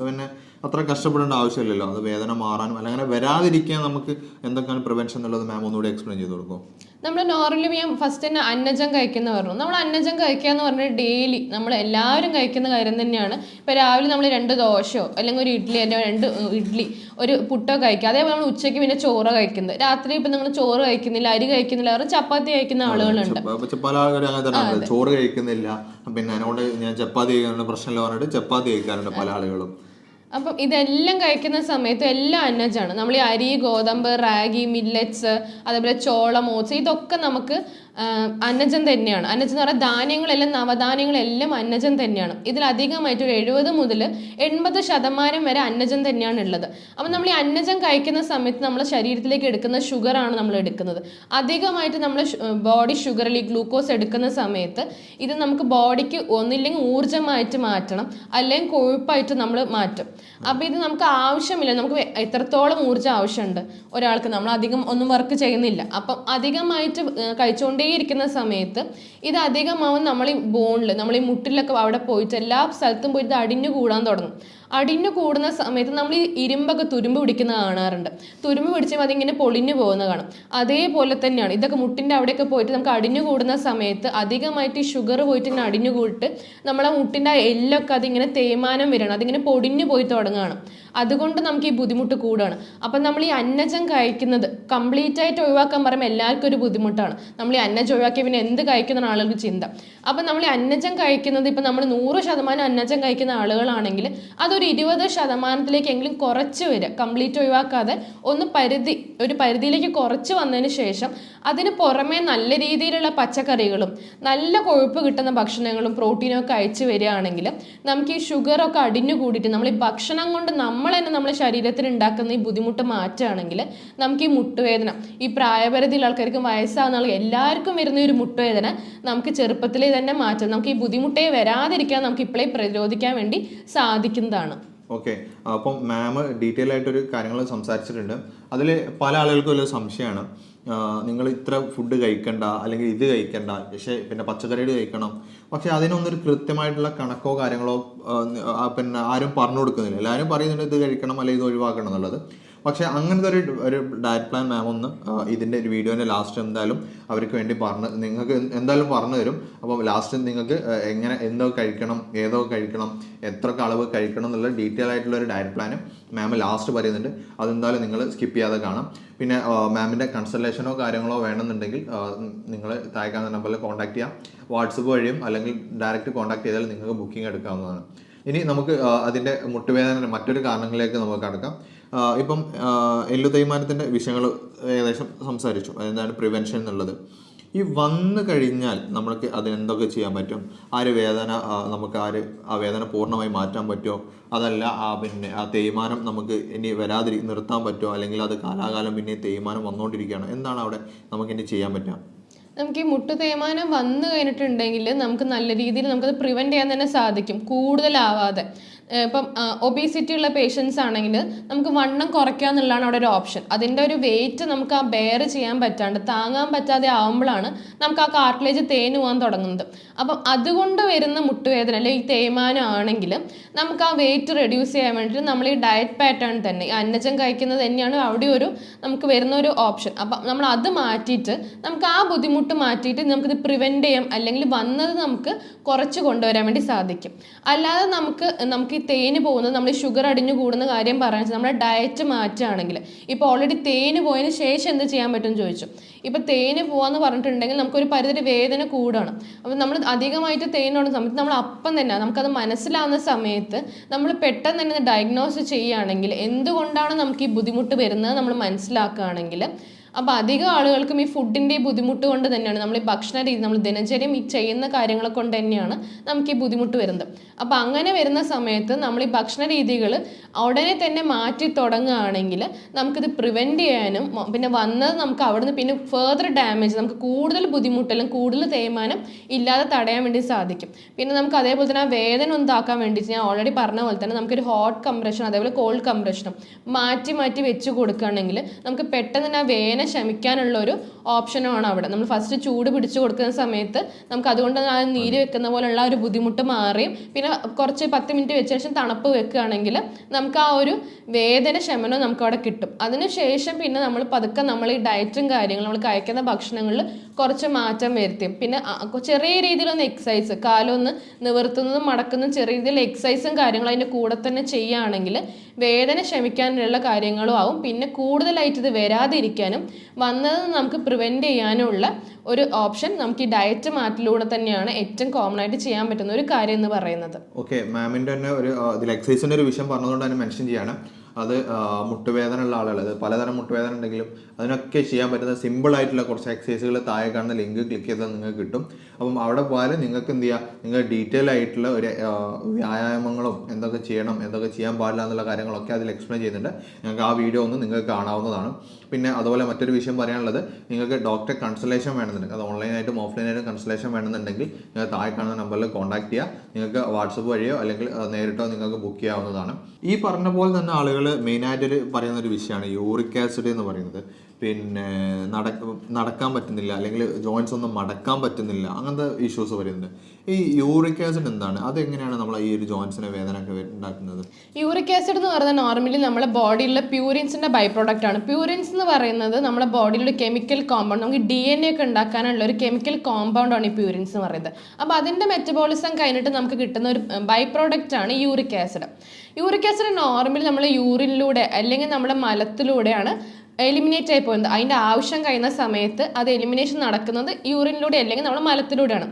പിന്നെ അത്ര കഷ്ടപ്പെടേണ്ട ആവശ്യമില്ലല്ലോ. അത് വേദന മാറാനും അല്ലെങ്കിൽ അങ്ങനെ വരാതിരിക്കാൻ നമുക്ക് എന്തൊക്കെയാണ് പ്രിവെൻഷൻ എന്നുള്ളത് മാം ഒന്നുകൂടി എക്സ്പ്ലെയിൻ ചെയ്ത് കൊടുക്കും.
നമ്മൾ നോർമലി ഞാൻ ഫസ്റ്റ് തന്നെ അന്നജം കഴിക്കുന്ന പറഞ്ഞു. നമ്മൾ അന്നജം കഴിക്കുക എന്ന് പറഞ്ഞാൽ ഡെയിലി നമ്മൾ എല്ലാവരും കഴിക്കുന്ന കാര്യം തന്നെയാണ്. ഇപ്പോൾ രാവിലെ നമ്മൾ 2 ദോശയോ അല്ലെങ്കിൽ ഒരു ഇഡ്ഡലി അല്ലെങ്കിൽ 2 ഇഡ്ഡലി ഒരു പുട്ടോ കഴിക്കുക. അതേപോലെ നമ്മൾ ഉച്ചയ്ക്ക് പിന്നെ ചോറ് കഴിക്കുന്നത്. രാത്രി ഇപ്പം നിങ്ങൾ ചോറ് കഴിക്കുന്നില്ല, അരി കഴിക്കുന്നില്ല, അവർ ചപ്പാത്തി കഴിക്കുന്ന ആളുകളുണ്ട്.
പല ആളുകളും അങ്ങനെ തന്നെ ചോറ് കഴിക്കുന്നില്ല, പിന്നെ അതിനോട് ഞാൻ ചപ്പാത്തി കഴിക്കാനുള്ള പ്രശ്നമില്ല പറഞ്ഞിട്ട് ചപ്പാത്തി കഴിക്കാറുണ്ട് പല ആളുകളും.
അപ്പം ഇതെല്ലാം കഴിക്കുന്ന സമയത്ത് എല്ലാം അന്നജമാണ്. നമ്മൾ ഈ അരി, ഗോതമ്പ്, റാഗി, മില്ലറ്റ്സ്, അതേപോലെ ചോളം, ഓട്സ്, ഇതൊക്കെ നമുക്ക് അന്നജം തന്നെയാണ്. അന്നജം എന്ന് പറഞ്ഞാൽ ധാന്യങ്ങളെല്ലാം നവധാന്യങ്ങളെല്ലാം അന്നജം തന്നെയാണ്. ഇതിലധികമായിട്ട് ഒരു 70 മുതൽ 80% വരെ അന്നജം തന്നെയാണ് ഉള്ളത്. അപ്പം നമ്മൾ ഈ അന്നജം കഴിക്കുന്ന സമയത്ത് നമ്മുടെ ശരീരത്തിലേക്ക് എടുക്കുന്ന ഷുഗറാണ് നമ്മൾ എടുക്കുന്നത്. അധികമായിട്ട് നമ്മൾ ബോഡി ഷുഗറിൽ ഈ ഗ്ലൂക്കോസ് എടുക്കുന്ന സമയത്ത് ഇത് നമുക്ക് ബോഡിക്ക് ഒന്നില്ലെങ്കിൽ ഊർജ്ജമായിട്ട് മാറ്റണം, അല്ലെങ്കിൽ കൊഴുപ്പായിട്ട് നമ്മൾ മാറ്റും. അപ്പം ഇത് നമുക്ക് ആവശ്യമില്ല. നമുക്ക് എത്രത്തോളം ഊർജ്ജം ആവശ്യമുണ്ട് ഒരാൾക്ക്, നമ്മൾ അധികം ഒന്നും വർക്ക് ചെയ്യുന്നില്ല. അപ്പം അധികമായിട്ട് കഴിച്ചുകൊണ്ടേയിരിക്കുന്ന സമയത്ത് ഇത് അധികമാവും നമ്മൾ ഈ ബോണിൽ, നമ്മൾ ഈ മുട്ടിലൊക്കെ അവിടെ പോയിട്ട് എല്ലാ സ്ഥലത്തും പോയിട്ട് അടിഞ്ഞു കൂടാൻ തുടങ്ങും. അടിഞ്ഞു കൂടുന്ന സമയത്ത് നമ്മൾ ഈ ഇരുമ്പൊക്കെ തുരുമ്പ് പിടിക്കുന്ന കാണാറുണ്ട്. തുരുമ്പ് പിടിച്ചപ്പോൾ അതിങ്ങനെ പൊളിഞ്ഞു പോകുന്ന കാണും. അതേപോലെ തന്നെയാണ് ഇതൊക്കെ മുട്ടിൻ്റെ അവിടെയൊക്കെ പോയിട്ട് നമുക്ക് അടിഞ്ഞു കൂടുന്ന സമയത്ത് അധികമായിട്ട് ഈ ഷുഗർ പോയിട്ട് ഇങ്ങനെ അടിഞ്ഞു കൂടിയിട്ട് നമ്മളെ മുട്ടിൻ്റെ എല്ലൊക്കെ അതിങ്ങനെ തേയ്മാനം വരണം, അതിങ്ങനെ പൊടിഞ്ഞു പോയി തുടങ്ങുകയാണ്. അതുകൊണ്ട് നമുക്ക് ഈ ബുദ്ധിമുട്ട് കൂടുകയാണ്. അപ്പം നമ്മൾ ഈ അന്നജം കഴിക്കുന്നത് കംപ്ലീറ്റ് ആയിട്ട് ഒഴിവാക്കാൻ പറയുമ്പോൾ എല്ലാവർക്കും ഒരു ബുദ്ധിമുട്ടാണ്. നമ്മൾ ഈ അന്നജം ഒഴിവാക്കിയ പിന്നെ എന്ത് കഴിക്കുന്ന ആളുകൾക്ക് ചിന്ത. അപ്പം നമ്മൾ ഈ അന്നജം കഴിക്കുന്നത് ഇപ്പം നമ്മൾ 100% അന്നജം കഴിക്കുന്ന ആളുകളാണെങ്കിൽ അതൊരു 20%-ലേക്കെങ്കിലും കുറച്ച് വരിക, കംപ്ലീറ്റ് ഒഴിവാക്കാതെ ഒരു പരിധിയിലേക്ക് കുറച്ച് വന്നതിന് ശേഷം അതിന് പുറമേ നല്ല രീതിയിലുള്ള പച്ചക്കറികളും നല്ല കൊഴുപ്പ് കിട്ടുന്ന ഭക്ഷണങ്ങളും പ്രോട്ടീനും ഒക്കെ അയച്ചു വരികയാണെങ്കിൽ നമുക്ക് ഈ ഷുഗറൊക്കെ അടിഞ്ഞു കൂടിയിട്ട് നമ്മൾ ഈ ഭക്ഷണം കൊണ്ട് നമ്മൾ തന്നെ നമ്മുടെ ശരീരത്തിൽ ഉണ്ടാക്കുന്ന ഈ ബുദ്ധിമുട്ട് മാറ്റുകയാണെങ്കിൽ നമുക്ക് ഈ മുട്ടുവേദന, ഈ പ്രായപരിധിയിലുള്ള ആൾക്കാർക്കും വയസ്സാകുന്ന ആൾക്ക് എല്ലാവർക്കും വരുന്ന ഒരു മുട്ടുവേദന നമുക്ക് ചെറുപ്പത്തിലേ തന്നെ മാറ്റാം. നമുക്ക് ഈ ബുദ്ധിമുട്ടേ വരാതിരിക്കാൻ നമുക്ക് ഇപ്പോഴേ പ്രതിരോധിക്കാൻ വേണ്ടി സാധിക്കുന്നതാണ്.
ഓക്കെ. അപ്പം മാം ഡീറ്റെയിൽ ആയിട്ടൊരു കാര്യങ്ങൾ സംസാരിച്ചിട്ടുണ്ട്. അതിൽ പല ആളുകൾക്കും ഒരു സംശയമാണ്, നിങ്ങൾ ഇത്ര ഫുഡ് കഴിക്കണ്ട അല്ലെങ്കിൽ ഇത് കഴിക്കണ്ട, പക്ഷേ പിന്നെ പച്ചക്കറികൾ കഴിക്കണം, പക്ഷെ അതിനൊന്നൊരു കൃത്യമായിട്ടുള്ള കണക്കോ കാര്യങ്ങളോ പിന്നെ ആരും പറഞ്ഞു കൊടുക്കുന്നില്ല. എല്ലാവരും പറയുന്നുണ്ട് ഇത് കഴിക്കണം അല്ലെങ്കിൽ ഇത് ഒഴിവാക്കണം എന്നുള്ളത്. പക്ഷേ അങ്ങനത്തെ ഒരു ഡയറ്റ് പ്ലാൻ മാം ഒന്ന് ഇതിൻ്റെ ഒരു വീഡിയോൻ്റെ ലാസ്റ്റ് എന്തായാലും അവർക്ക് വേണ്ടി നിങ്ങൾക്ക് എന്തായാലും പറഞ്ഞു തരും. അപ്പോൾ ലാസ്റ്റ് നിങ്ങൾക്ക് എന്തോ കഴിക്കണം, ഏതോ കഴിക്കണം, എത്ര അളവ് കഴിക്കണം എന്നുള്ള ഡീറ്റെയിൽ ആയിട്ടുള്ള ഒരു ഡയറ്റ് പ്ലാനും മാം ലാസ്റ്റ് പറയുന്നുണ്ട്. അതെന്തായാലും നിങ്ങൾ സ്കിപ്പ് ചെയ്യാതെ കാണാം. പിന്നെ മാമിൻ്റെ കൺസൾട്ടേഷനോ കാര്യങ്ങളോ വേണമെന്നുണ്ടെങ്കിൽ നിങ്ങൾ താഴെ കാണുന്ന നമ്പറിൽ കോൺടാക്ട് ചെയ്യാം. വാട്സപ്പ് വഴിയും അല്ലെങ്കിൽ ഡയറക്റ്റ് കോൺടാക്ട് ചെയ്താൽ നിങ്ങൾക്ക് ബുക്കിംഗ് എടുക്കാവുന്നതാണ്. ഇനി നമുക്ക് അതിൻ്റെ മുട്ടുവേദന മറ്റൊരു കാരണങ്ങളിലേക്ക് നമുക്ക് കടക്കാം. ഇപ്പം എല്ലു തേയ്മാനത്തിൻ്റെ വിഷയങ്ങൾ ഏകദേശം സംസാരിച്ചു, അതെന്താണ് പ്രിവെൻഷൻ എന്നുള്ളത്. ഈ വന്നു കഴിഞ്ഞാൽ നമ്മൾക്ക് അതിനെന്തൊക്കെ ചെയ്യാൻ പറ്റും? വേദന നമുക്ക് ആ വേദന പൂർണ്ണമായി മാറ്റാൻ പറ്റുമോ? അതല്ല പിന്നെ ആ തേയ്മാനം നമുക്ക് ഇനി നിർത്താൻ പറ്റുമോ? അല്ലെങ്കിൽ അത് കാലാകാലം പിന്നെ തേയ്മാനം വന്നുകൊണ്ടിരിക്കുകയാണ്, എന്താണ് അവിടെ നമുക്ക് ഇനി ചെയ്യാൻ പറ്റുക?
നമുക്ക് ഈ മുട്ടു തേയ്മാനം വന്നു കഴിഞ്ഞിട്ടുണ്ടെങ്കിൽ നമുക്ക് നല്ല രീതിയിൽ നമുക്കത് പ്രിവെൻറ്റ് ചെയ്യാൻ തന്നെ സാധിക്കും, കൂടുതലാവാതെ. ഇപ്പം ഒബീസിറ്റി ഉള്ള പേഷ്യൻസ് ആണെങ്കിൽ നമുക്ക് വണ്ണം കുറയ്ക്കുക എന്നുള്ളതാണ് അവിടെ ഒരു ഓപ്ഷൻ. അതിൻ്റെ ഒരു വെയിറ്റ് നമുക്ക് ആ ബെയർ ചെയ്യാൻ പറ്റാണ്ട് താങ്ങാൻ പറ്റാതെ ആവുമ്പോഴാണ് നമുക്ക് ആ കാർട്ടിലേജ് തേഞ്ഞു പോകാൻ തുടങ്ങുന്നത്. അപ്പം അതുകൊണ്ട് വരുന്ന മുട്ടുവേദന അല്ലെങ്കിൽ ഈ തേയ്മാനം ആണെങ്കിൽ നമുക്ക് ആ വെയിറ്റ് റെഡ്യൂസ് ചെയ്യാൻ വേണ്ടിയിട്ട് നമ്മൾ ഈ ഡയറ്റ് പാറ്റേൺ തന്നെ ഈ അന്നജം കഴിക്കുന്നത് തന്നെയാണ് അവിടെ നമുക്ക് വരുന്ന ഒരു ഓപ്ഷൻ. അപ്പം നമ്മൾ അത് മാറ്റിയിട്ട് നമുക്ക് ആ ബുദ്ധിമുട്ട് മാറ്റിയിട്ട് നമുക്കിത് പ്രിവെൻറ്റ് ചെയ്യാം, അല്ലെങ്കിൽ വന്നത് നമുക്ക് കുറച്ച് കൊണ്ടുവരാൻ വേണ്ടി സാധിക്കും. അല്ലാതെ നമുക്ക് ഈ തേന് പോകുന്നത്, നമ്മൾ ഈ ഷുഗർ അടിഞ്ഞു കൂടുന്ന കാര്യം പറയുന്നത് നമ്മുടെ ഡയറ്റ് മാറ്റുകയാണെങ്കിൽ, ഇപ്പോൾ ഓൾറെഡി തേന് പോയതിന് ശേഷം എന്ത് ചെയ്യാൻ പറ്റുമെന്ന് ചോദിച്ചു. ഇപ്പോൾ തേന് പോകാമെന്ന് പറഞ്ഞിട്ടുണ്ടെങ്കിൽ നമുക്കൊരു പരിധി വേദന കൂടാണ്. അപ്പം നമ്മൾ അധികമായിട്ട് തേനുള്ള സമയത്ത് നമ്മൾ അപ്പം തന്നെ നമുക്കത് മനസ്സിലാവുന്ന സമയത്ത് നമ്മൾ പെട്ടെന്ന് തന്നെ ഡയഗ്നോസ് ചെയ്യുകയാണെങ്കിൽ എന്തുകൊണ്ടാണ് നമുക്ക് ഈ ബുദ്ധിമുട്ട് വരുന്നത് നമ്മൾ മനസ്സിലാക്കുകയാണെങ്കിൽ അപ്പോൾ അധികം ആളുകൾക്കും ഈ ഫുഡിൻ്റെ ബുദ്ധിമുട്ട് കൊണ്ട് തന്നെയാണ് നമ്മൾ ഈ ഭക്ഷണ രീതി നമ്മൾ ദിനചര്യം ഈ ചെയ്യുന്ന കാര്യങ്ങളെ കൊണ്ട് തന്നെയാണ് നമുക്ക് ഈ ബുദ്ധിമുട്ട് വരുന്നത്. അപ്പോൾ അങ്ങനെ വരുന്ന സമയത്ത് നമ്മൾ ഈ ഭക്ഷണ രീതികൾ ഉടനെ തന്നെ മാറ്റി തുടങ്ങുകയാണെങ്കിൽ നമുക്കിത് പ്രിവെൻറ്റ് ചെയ്യാനും പിന്നെ വന്നത് നമുക്ക് അവിടുന്ന് പിന്നെ ഫേർദർ ഡാമേജ് നമുക്ക് കൂടുതൽ ബുദ്ധിമുട്ടെല്ലാം കൂടുതൽ തേയ്മാനം ഇല്ലാതെ തടയാൻ വേണ്ടി സാധിക്കും. പിന്നെ നമുക്ക് അതേപോലെ തന്നെ ആ വേദന ഒന്നാക്കാൻ വേണ്ടിയിട്ട് ഞാൻ ഓൾറെഡി പറഞ്ഞ പോലെ തന്നെ നമുക്കൊരു ഹോട്ട് കംപ്രഷൻ അതേപോലെ കോൾഡ് കംപ്രഷനും മാറ്റി മാറ്റി വെച്ച് കൊടുക്കുകയാണെങ്കിൽ നമുക്ക് പെട്ടെന്ന് തന്നെ ആ വേദന ശമിക്കാനുള്ള ഒരു ഓപ്ഷനുമാണ് അവിടെ. നമ്മൾ ഫസ്റ്റ് ചൂട് പിടിച്ചു കൊടുക്കുന്ന സമയത്ത് നമുക്ക് അതുകൊണ്ട് ആ നീര് വെക്കുന്ന പോലുള്ള ഒരു ബുദ്ധിമുട്ട് മാറിയും പിന്നെ കുറച്ച് 10 മിനിറ്റ് വെച്ച ശേഷം തണുപ്പ് വെക്കുകയാണെങ്കിൽ നമുക്ക് ആ ഒരു വേദന ശമനം നമുക്ക് അവിടെ കിട്ടും. അതിനുശേഷം പിന്നെ നമ്മൾ പതുക്കെ നമ്മൾ ഈ ഡയറ്റും കാര്യങ്ങളും നമ്മൾ കഴിക്കുന്ന ഭക്ഷണങ്ങളിൽ കുറച്ച് മാറ്റം വരുത്തി പിന്നെ ചെറിയ രീതിയിലൊന്ന് എക്സസൈസ് കാലൊന്ന് നിവർത്തുന്നതും മടക്കുന്നതും ചെറിയ രീതിയിൽ എക്സസൈസും കാര്യങ്ങളും അതിൻ്റെ കൂടെ തന്നെ ചെയ്യുകയാണെങ്കിൽ വേദന ശമിക്കാനുള്ള കാര്യങ്ങളും ആവും. പിന്നെ കൂടുതലായിട്ട് ഇത് വരാതിരിക്കാനും വന്നത് നമുക്ക് പ്രിവെൻറ്റ് ചെയ്യാനുള്ള ഒരു ഓപ്ഷൻ നമുക്ക് ഈ ഡയറ്റ് മാറ്റിലൂടെ തന്നെയാണ് ഏറ്റവും കോമൺ ആയിട്ട് ചെയ്യാൻ പറ്റുന്ന ഒരു കാര്യം എന്ന് പറയുന്നത്.
ഓക്കെ, മാമിൻ്റെ തന്നെ ഒരു ഇതിൽ എക്സസൈസിൻ്റെ ഒരു വിഷയം പറഞ്ഞതുകൊണ്ട് തന്നെ മെൻഷൻ ചെയ്യാണ്. അത് മുട്ടുവേദന ഉള്ള ആളുകൾ, അത് പലതരം മുട്ടുവേദന ഉണ്ടെങ്കിലും അതിനൊക്കെ ചെയ്യാൻ പറ്റുന്ന സിമ്പിളായിട്ടുള്ള കുറച്ച് എക്സസൈസുകൾ താഴെ കാണുന്ന ലിങ്ക് ക്ലിക്ക് ചെയ്താൽ നിങ്ങൾക്ക് കിട്ടും. അപ്പം അവിടെ പോയാൽ നിങ്ങൾക്ക് എന്ത് ചെയ്യുക, നിങ്ങൾ ഡീറ്റെയിൽ ആയിട്ടുള്ള ഒരു വ്യായാമങ്ങളും എന്തൊക്കെ ചെയ്യണം എന്തൊക്കെ ചെയ്യാൻ പാടില്ല എന്നുള്ള കാര്യങ്ങളൊക്കെ അതിൽ എക്സ്പ്ലെയിൻ ചെയ്യുന്നുണ്ട്. നിങ്ങൾക്ക് ആ വീഡിയോ ഒന്ന് നിങ്ങൾക്ക് കാണാവുന്നതാണ്. പിന്നെ അതുപോലെ മറ്റൊരു വിഷയം പറയാനുള്ളത്, നിങ്ങൾക്ക് ഡോക്ടറെ കൺസൾട്ടേഷൻ വേണമെന്നുണ്ടെങ്കിൽ അത് ഓൺലൈനായിട്ടും ഓഫ്ലൈനായിട്ടും കൺസൾട്ടേഷൻ വേണമെന്നുണ്ടെങ്കിൽ നിങ്ങൾ താഴെ കാണുന്ന നമ്പറിൽ കോൺടാക്ട് ചെയ്യുക. നിങ്ങൾക്ക് വാട്സപ്പ് വഴിയോ അല്ലെങ്കിൽ നേരിട്ടോ നിങ്ങൾക്ക് ബുക്ക് ചെയ്യാവുന്നതാണ്. ഈ പറഞ്ഞ പോലെ തന്നെ ആളുകൾ മെയിനായിട്ട് പറയുന്ന ഒരു വിഷയമാണ് യൂറിക് ആസിഡ് എന്ന് പറയുന്നത്. പിന്നെ നടക്കാൻ പറ്റുന്നില്ല അല്ലെങ്കിൽ ജോയിൻസ് ഒന്നും മടക്കാൻ പറ്റുന്നില്ല, അങ്ങനത്തെ ഇഷ്യൂസ് വരുന്നുണ്ട്. ഈ യൂറിക് ആസിഡ് എന്താണ്, അതെങ്ങനെയാണ് നമ്മൾ ഈ ഒരു ജോയിൻസിന് വേദന ഒക്കെ ഉണ്ടാക്കുന്നത്?
യൂറിക് ആസിഡ് എന്ന് പറയുന്നത് നോർമലി നമ്മുടെ ബോഡിയിലുള്ള പ്യൂരിൻസിന്റെ ബൈ പ്രോഡക്റ്റ് ആണ്. പ്യൂരിൻസ് എന്ന് പറയുന്നത് നമ്മുടെ ബോഡിയിലുള്ള കെമിക്കൽ കോമ്പൗണ്ട്, നമുക്ക് DNA ഒക്കെ ഉണ്ടാക്കാനുള്ള ഒരു കെമിക്കൽ കോമ്പൗണ്ട് ആണ് ഈ പ്യൂരിൻസ് എന്ന് പറയുന്നത്. അപ്പോൾ അതിന്റെ മെറ്റബോളിസം കഴിഞ്ഞിട്ട് നമുക്ക് കിട്ടുന്ന ഒരു ബൈ പ്രോഡക്റ്റ് ആണ് uric acid. Uric acid normally നമ്മൾ യൂറിനിലൂടെ അല്ലെങ്കിൽ നമ്മുടെ മലത്തിലൂടെയാണ് എലിമിനേറ്റ് ആയി പോകുന്നത്. അതിൻ്റെ ആവശ്യം കഴിയുന്ന സമയത്ത് അത് എലിമിനേഷൻ നടക്കുന്നത് യൂറിനിലൂടെ അല്ലെങ്കിൽ നമ്മുടെ മലത്തിലൂടെയാണ്.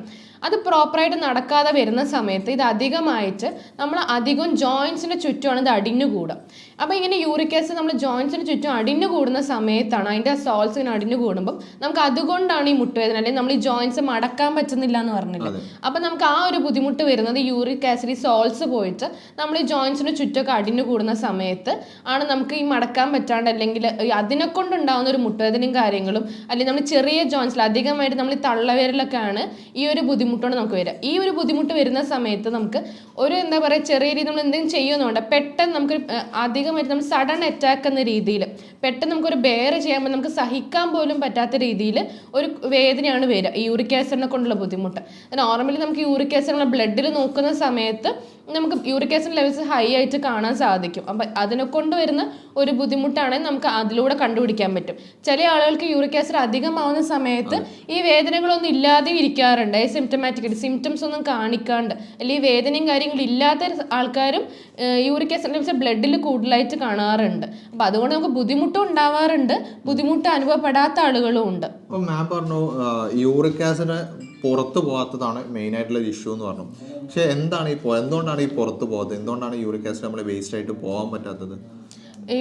അത് പ്രോപ്പറായിട്ട് നടക്കാതെ വരുന്ന സമയത്ത് ഇത് അധികമായിട്ട് നമ്മൾ അധികം ജോയിൻസിൻ്റെ ചുറ്റുമാണ് ഇത് അടിഞ്ഞു കൂടുക. അപ്പോൾ ഇങ്ങനെ യൂറിക് ആസിഡ് നമ്മൾ ജോയിൻസിന് ചുറ്റും അടിഞ്ഞു കൂടുന്ന സമയത്താണ് അതിൻ്റെ സോൾസ് ഇങ്ങനെ അടിഞ്ഞു കൂടുമ്പോൾ നമുക്ക് അതുകൊണ്ടാണ് ഈ മുട്ടുവേദന അല്ലെങ്കിൽ നമ്മൾ ഈ ജോയിൻസ് മടക്കാൻ പറ്റുന്നില്ല എന്ന് പറഞ്ഞില്ല. അപ്പോൾ നമുക്ക് ആ ഒരു ബുദ്ധിമുട്ട് വരുന്നത് യൂറിക് ആസിഡ് ഈ സോൾസ് പോയിട്ട് നമ്മൾ ഈ ജോയിൻസിന് ചുറ്റൊക്കെ അടിഞ്ഞു കൂടുന്ന സമയത്ത് ആണ് നമുക്ക് ഈ മടക്കാൻ പറ്റാണ്ട് അല്ലെങ്കിൽ അതിനെ കൊണ്ടുണ്ടാകുന്ന ഒരു മുട്ടുവേദനയും കാര്യങ്ങളും അല്ലെങ്കിൽ നമ്മൾ ചെറിയ ജോയിൻസിൽ അധികമായിട്ട് നമ്മൾ ഈ തള്ളവിരലൊക്കെയാണ് ഈ ഒരു ബുദ്ധിമുട്ട് നമുക്ക് വരിക. ഈ ഒരു ബുദ്ധിമുട്ട് വരുന്ന സമയത്ത് നമുക്ക് ഒരു എന്താ പറയുക ചെറിയ രീതിയിൽ നമ്മൾ എന്തെങ്കിലും ചെയ്യുന്നുണ്ട് പെട്ടെന്ന് നമുക്ക് അധികമായിട്ട് നമ്മൾ സഡൻ അറ്റാക്ക് എന്ന രീതിയിൽ പെട്ടെന്ന് നമുക്കൊരു ബെയർ ചെയ്യാൻ നമുക്ക് സഹിക്കാൻ പോലും പറ്റാത്ത രീതിയിൽ ഒരു വേദനയാണ് വരിക ഈ യൂറിക് ആസിഡിനെ കൊണ്ടുള്ള ബുദ്ധിമുട്ട്. നോർമലി നമുക്ക് യൂറിക് ആസിഡ് നമ്മൾ ബ്ലഡിൽ നോക്കുന്ന സമയത്ത് നമുക്ക് യൂറിക് ആസിഡ് ലെവൽസ് ഹൈ ആയിട്ട് കാണാൻ സാധിക്കും. അപ്പം അതിനെ കൊണ്ട് വരുന്ന ഒരു ബുദ്ധിമുട്ടാണെങ്കിൽ നമുക്ക് അതിലൂടെ കണ്ടുപിടിക്കാൻ പറ്റും. ചില ആളുകൾക്ക് യൂറിക് ആസിഡ് അധികമാവുന്ന സമയത്ത് ഈ വേദനകളൊന്നും ഇല്ലാതെ ഇരിക്കാറുണ്ട്, സിംറ്റമാറ്റിക് സിംറ്റംസ് ഒന്നും കാണിക്കാണ്ട് അല്ലെങ്കിൽ വേദനയും കാര്യങ്ങളും ഇല്ലാത്ത ആൾക്കാരും യൂറിക് ആസിഡ് ലെവൽസ് ബ്ലഡിൽ കൂടുതലായിട്ട് കാണാറുണ്ട്. അപ്പം അതുകൊണ്ട് നമുക്ക് ബുദ്ധിമുട്ടും ഉണ്ടാവാറുണ്ട്, ബുദ്ധിമുട്ട് അനുഭവപ്പെടാത്ത ആളുകളും ഉണ്ട്.
അപ്പം മാം പറഞ്ഞു യൂറിക് ആസിഡ് പുറത്ത് പോകാത്തതാണ് മെയിനായിട്ടുള്ള ഇഷ്യൂ എന്ന് പറഞ്ഞു. പക്ഷെ എന്തുകൊണ്ടാണ് ഈ പുറത്ത് പോകാത്തത്? എന്തുകൊണ്ടാണ് യൂറിക് ആസിഡ് നമ്മൾ വേസ്റ്റ് ആയിട്ട് പോകാൻ പറ്റാത്തത്?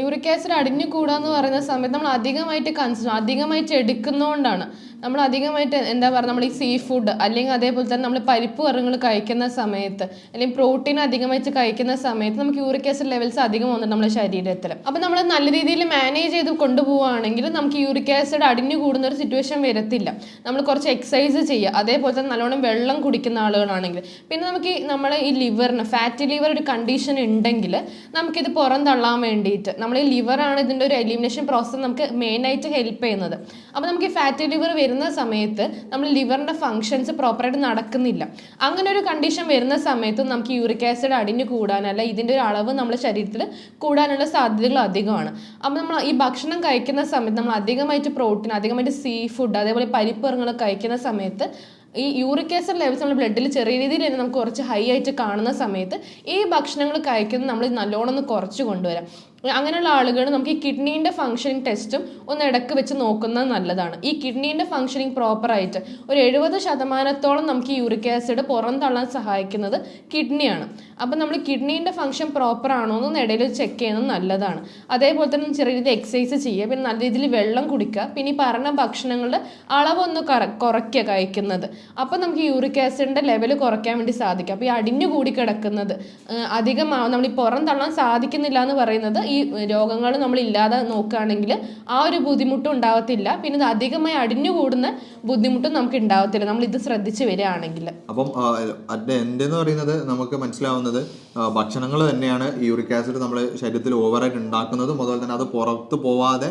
യൂറിക് ആസിഡ് അടിഞ്ഞു കൂടാന്ന് പറയുന്ന സമയത്ത് നമ്മൾ അധികമായിട്ട് എടുക്കുന്നതുകൊണ്ടാണ്. നമ്മൾ അധികമായിട്ട് എന്താ പറയുക, നമ്മൾ ഈ സീ ഫുഡ് അല്ലെങ്കിൽ അതേപോലെ തന്നെ നമ്മൾ പരിപ്പ് വർഗ്ഗങ്ങൾ കഴിക്കുന്ന സമയത്ത് അല്ലെങ്കിൽ പ്രോട്ടീൻ അധികമായിട്ട് കഴിക്കുന്ന സമയത്ത് നമുക്ക് യൂറിക് ആസിഡ് ലെവൽസ് അധികം വന്നിട്ട് നമ്മുടെ ശരീരത്തിൽ. അപ്പം നമ്മൾ നല്ല രീതിയിൽ മാനേജ് ചെയ്ത് കൊണ്ടുപോവുകയാണെങ്കിൽ നമുക്ക് യൂറിക് ആസിഡ് അടിഞ്ഞു കൂടുന്ന ഒരു സിറ്റുവേഷൻ വരത്തില്ല. നമ്മൾ കുറച്ച് എക്സസൈസ് ചെയ്യുക, അതേപോലെ തന്നെ നല്ലോണം വെള്ളം കുടിക്കുന്ന ആളുകളാണെങ്കിൽ, പിന്നെ നമുക്ക് നമ്മളെ ഈ ലിവറിന് ഫാറ്റി ലിവർ ഒരു കണ്ടീഷൻ ഉണ്ടെങ്കിൽ നമുക്കിത് പുറം തള്ളാൻ വേണ്ടിയിട്ട് നമ്മൾ ഈ ലിവറാണ് ഇതിൻ്റെ ഒരു എലിമിനേഷൻ പ്രോസസ്സ് നമുക്ക് മെയിനായിട്ട് ഹെൽപ്പ് ചെയ്യുന്നത്. അപ്പോൾ നമുക്ക് ഈ ഫാറ്റി ലിവർ വരുന്ന സമയത്ത് നമ്മൾ ലിവറിൻ്റെ ഫങ്ഷൻസ് പ്രോപ്പറായിട്ട് നടക്കുന്നില്ല. അങ്ങനെ ഒരു കണ്ടീഷൻ വരുന്ന സമയത്ത് നമുക്ക് യൂറിക് ആസിഡ് അടിഞ്ഞു കൂടാനല്ല ഇതിൻ്റെ ഒരു അളവ് നമ്മുടെ ശരീരത്തിൽ കൂടാനുള്ള സാധ്യതകൾ അധികമാണ്. അപ്പോൾ നമ്മൾ ഈ ഭക്ഷണം കഴിക്കുന്ന സമയത്ത് നമ്മൾ അധികമായിട്ട് പ്രോട്ടീൻ, അധികമായിട്ട് സീ ഫുഡ്, അതേപോലെ പരിപ്പ് വർഗ്ഗങ്ങൾ കഴിക്കുന്ന സമയത്ത് ഈ യൂറിക് ആസിഡ് ലെവൽസ് നമ്മുടെ ബ്ലഡിൽ ചെറിയ രീതിയിൽ തന്നെ നമുക്ക് കുറച്ച് ഹൈ ആയിട്ട് കാണുന്ന സമയത്ത് ഈ ഭക്ഷണങ്ങൾ കഴിക്കുന്നത് നമ്മൾ നല്ലോണം ഒന്ന് കുറച്ച് കൊണ്ടുവരാം. അങ്ങനെയുള്ള ആളുകൾ നമുക്ക് ഈ കിഡ്നീൻ്റെ ഫംഗ്ഷനിങ് ടെസ്റ്റും ഒന്ന് ഇടയ്ക്ക് വെച്ച് നോക്കുന്നത് നല്ലതാണ്. ഈ കിഡ്നീൻ്റെ ഫംഗ്ഷനിങ് പ്രോപ്പറായിട്ട് ഒരു 70% നമുക്ക് ഈ യൂറിക് ആസിഡ് പുറന്തള്ളാൻ സഹായിക്കുന്നത് കിഡ്നിയാണ്. അപ്പം നമ്മൾ കിഡ്നീൻ്റെ ഫംഗ്ഷൻ പ്രോപ്പർ ആണോ എന്ന് ഇടയിൽ ചെക്ക് ചെയ്യുന്നത് നല്ലതാണ്. അതേപോലെ തന്നെ ചെറിയ രീതിയിൽ എക്സസൈസ് ചെയ്യുക, പിന്നെ നല്ല രീതിയിൽ വെള്ളം കുടിക്കുക, പിന്നെ ഈ പറഞ്ഞ ഭക്ഷണങ്ങളുടെ അളവൊന്ന് കുറയ്ക്കുക കഴിക്കുന്നത്. അപ്പം നമുക്ക് യൂറിക് ആസിഡിൻ്റെ ലെവൽ കുറയ്ക്കാൻ വേണ്ടി സാധിക്കും. അപ്പോൾ ഈ അടിഞ്ഞു കൂടി കിടക്കുന്നത് അധികമാവും, നമ്മൾ ഈ പുറം തള്ളാൻ സാധിക്കുന്നില്ല എന്ന് പറയുന്നത് ഈ രോഗങ്ങൾ നമ്മൾ ഇല്ലാതെ നോക്കുകയാണെങ്കിൽ ആ ഒരു ബുദ്ധിമുട്ടും ഉണ്ടാവത്തില്ല. പിന്നെ ഇത് അധികമായി അടിഞ്ഞു കൂടുന്ന ബുദ്ധിമുട്ടും നമുക്ക് ഉണ്ടാവത്തില്ല നമ്മൾ ഇത് ശ്രദ്ധിച്ച് വരികയാണെങ്കിൽ.
അപ്പം എൻ്റെ എന്ന് പറയുന്നത് നമുക്ക് മനസ്സിലാവുന്നത് ഭക്ഷണങ്ങൾ തന്നെയാണ് യൂറിക് ആസിഡ് നമ്മുടെ ശരീരത്തിൽ ഓവറായിട്ട് ഉണ്ടാക്കുന്നതും അതുപോലെ തന്നെ അത് പുറത്ത് പോവാതെ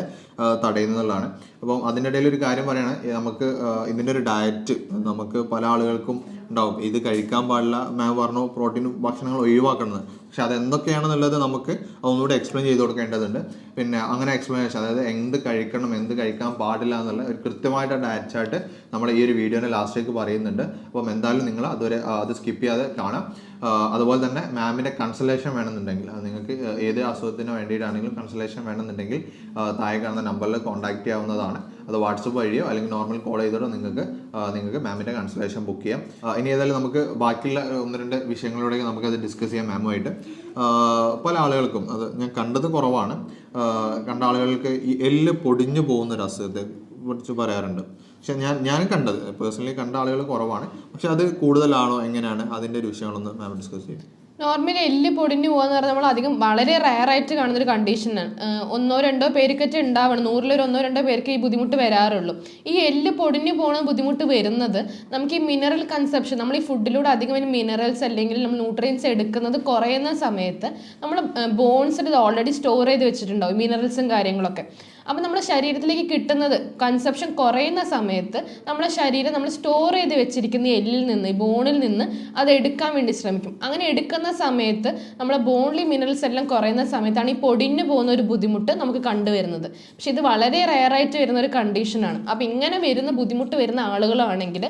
തടയുന്നതാണ്. അപ്പം അതിൻ്റെ ഇടയിൽ ഒരു കാര്യം പറയുകയാണ്, നമുക്ക് ഇതിൻ്റെ ഒരു ഡയറ്റ് നമുക്ക് പല ആളുകൾക്കും ഉണ്ടാവും. ഇത് കഴിക്കാൻ പാടില്ല, മാം പറഞ്ഞു പ്രോട്ടീൻ ഭക്ഷണങ്ങൾ ഒഴിവാക്കുന്നത്. പക്ഷെ അതെന്തൊക്കെയാണെന്നുള്ളത് നമുക്ക് ഒന്നുകൂടി എക്സ്പ്ലെയിൻ ചെയ്ത് കൊടുക്കേണ്ടതുണ്ട്. പിന്നെ അങ്ങനെ എക്സ്പ്ലനേഷൻ, അതായത് എന്ത് കഴിക്കണം എന്ത് കഴിക്കാൻ പാടില്ല എന്നുള്ള ഒരു കൃത്യമായിട്ട് ഡയറ്റ് ചാർട്ട് നമ്മൾ ഈ ഒരു വീഡിയോൻ്റെ ലാസ്റ്റിലേക്ക് പറയുന്നുണ്ട്. അപ്പം എന്തായാലും നിങ്ങൾ അത് സ്കിപ്പ് ചെയ്യാതെ കാണാം. അതുപോലെ തന്നെ മാമിൻ്റെ കൺസൾട്ടേഷൻ വേണമെന്നുണ്ടെങ്കിൽ, നിങ്ങൾക്ക് ഏത് അസുഖത്തിന് വേണ്ടിയിട്ടാണെങ്കിലും കൺസൾട്ടേഷൻ വേണമെന്നുണ്ടെങ്കിൽ താഴെ കാണുന്ന നമ്പറിൽ കോൺടാക്ട് ചെയ്യാവുന്നതാണ്. അത് വാട്സപ്പ് വഴിയോ അല്ലെങ്കിൽ നോർമൽ കോൾ ചെയ്തോ നിങ്ങൾക്ക് മാമിൻ്റെ കൺസൾട്ടേഷൻ ബുക്ക് ചെയ്യാം. ഇനി ഏതായാലും നമുക്ക് ബാക്കിയുള്ള 1-2 വിഷയങ്ങളിലൂടെ നമുക്കത് ഡിസ്കസ് ചെയ്യാം മാമുമായിട്ട്. പല ആളുകൾക്കും അത് ഞാൻ കണ്ടത് കുറവാണ്, കണ്ട ആളുകൾക്ക് ഈ എല്ല് പൊടിഞ്ഞു പോകുന്നൊരു അസുഖത്തെ കുറിച്ച് പറയാറുണ്ട്. പക്ഷെ ഞാൻ കണ്ടത് പേഴ്സണലി കണ്ട ആളുകൾ കുറവാണ്. പക്ഷെ അത് കൂടുതലാണോ എങ്ങനെയാണ് അതിൻ്റെ ഒരു വിഷയങ്ങളൊന്ന് മാം ഡിസ്കസ് ചെയ്യും.
നോർമലി എല്ല് പൊടിഞ്ഞു പോകാന്ന് പറഞ്ഞാൽ നമ്മൾ അധികം വളരെ റയറായിട്ട് കാണുന്നൊരു കണ്ടീഷനാണ്. 1-2 പേർക്കൊക്കെ ഉണ്ടാവണം, 100-ൽ 1-2 പേർക്ക് ഈ ബുദ്ധിമുട്ട് വരാറുള്ളൂ. ഈ എല്ല് പൊടിഞ്ഞു പോകുന്ന ബുദ്ധിമുട്ട് വരുന്നത് നമുക്ക് ഈ മിനറൽ കൺസപ്ഷൻ, നമ്മൾ ഈ ഫുഡിലൂടെ അധികം മിനറൽസ് അല്ലെങ്കിൽ നമ്മൾ ന്യൂട്രിയൻസ് എടുക്കുന്നത് കുറയുന്ന സമയത്ത് നമ്മൾ ബോൺസിൽ ഇത് ഓൾറെഡി സ്റ്റോർ ചെയ്ത് വെച്ചിട്ടുണ്ടാവും മിനറൽസും കാര്യങ്ങളൊക്കെ. അപ്പം നമ്മുടെ ശരീരത്തിലേക്ക് കിട്ടുന്നത് കൺസപ്ഷൻ കുറയുന്ന സമയത്ത് നമ്മുടെ ശരീരം നമ്മൾ സ്റ്റോർ ചെയ്ത് വെച്ചിരിക്കുന്ന എല്ലിൽ നിന്ന്, ഈ ബോണിൽ നിന്ന് അത് എടുക്കാൻ വേണ്ടി ശ്രമിക്കും. അങ്ങനെ എടുക്കുന്ന സമയത്ത് നമ്മുടെ ബോൺലി മിനറൽസ് എല്ലാം കുറയുന്ന സമയത്താണ് ഈ പൊടിഞ്ഞു പോകുന്ന ഒരു ബുദ്ധിമുട്ട് നമുക്ക് കണ്ടുവരുന്നത്. പക്ഷെ ഇത് വളരെ റെയറായിട്ട് വരുന്ന ഒരു കണ്ടീഷനാണ്. അപ്പം ഇങ്ങനെ വരുന്ന ബുദ്ധിമുട്ട് വരുന്ന ആളുകളാണെങ്കിൽ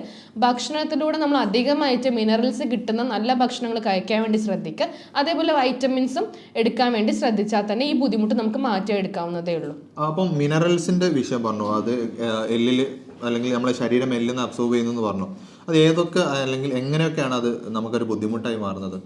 ഭക്ഷണത്തിലൂടെ നമ്മൾ അധികമായിട്ട് മിനറൽസ് കിട്ടുന്ന നല്ല ഭക്ഷണങ്ങൾ കഴിക്കാൻ വേണ്ടി ശ്രദ്ധിക്കുക. അതേപോലെ വൈറ്റമിൻസും എടുക്കാൻ വേണ്ടി ശ്രദ്ധിച്ചാൽ തന്നെ ഈ ബുദ്ധിമുട്ട് നമുക്ക് മാറ്റിയെടുക്കാവുന്നതേ ഉള്ളൂ.
അപ്പം മിനറൽസിന്റെ വിഷയം പറഞ്ഞു, അത് എല്ലില് അല്ലെങ്കിൽ നമ്മുടെ ശരീരം എല്ലിന്ന് അബ്സോർബ് ചെയ്യുന്നു പറഞ്ഞു. അത് ഏതൊക്കെ അല്ലെങ്കിൽ എങ്ങനെയൊക്കെയാണ് അത് നമുക്കൊരു ബുദ്ധിമുട്ടായി മാറുന്നത്?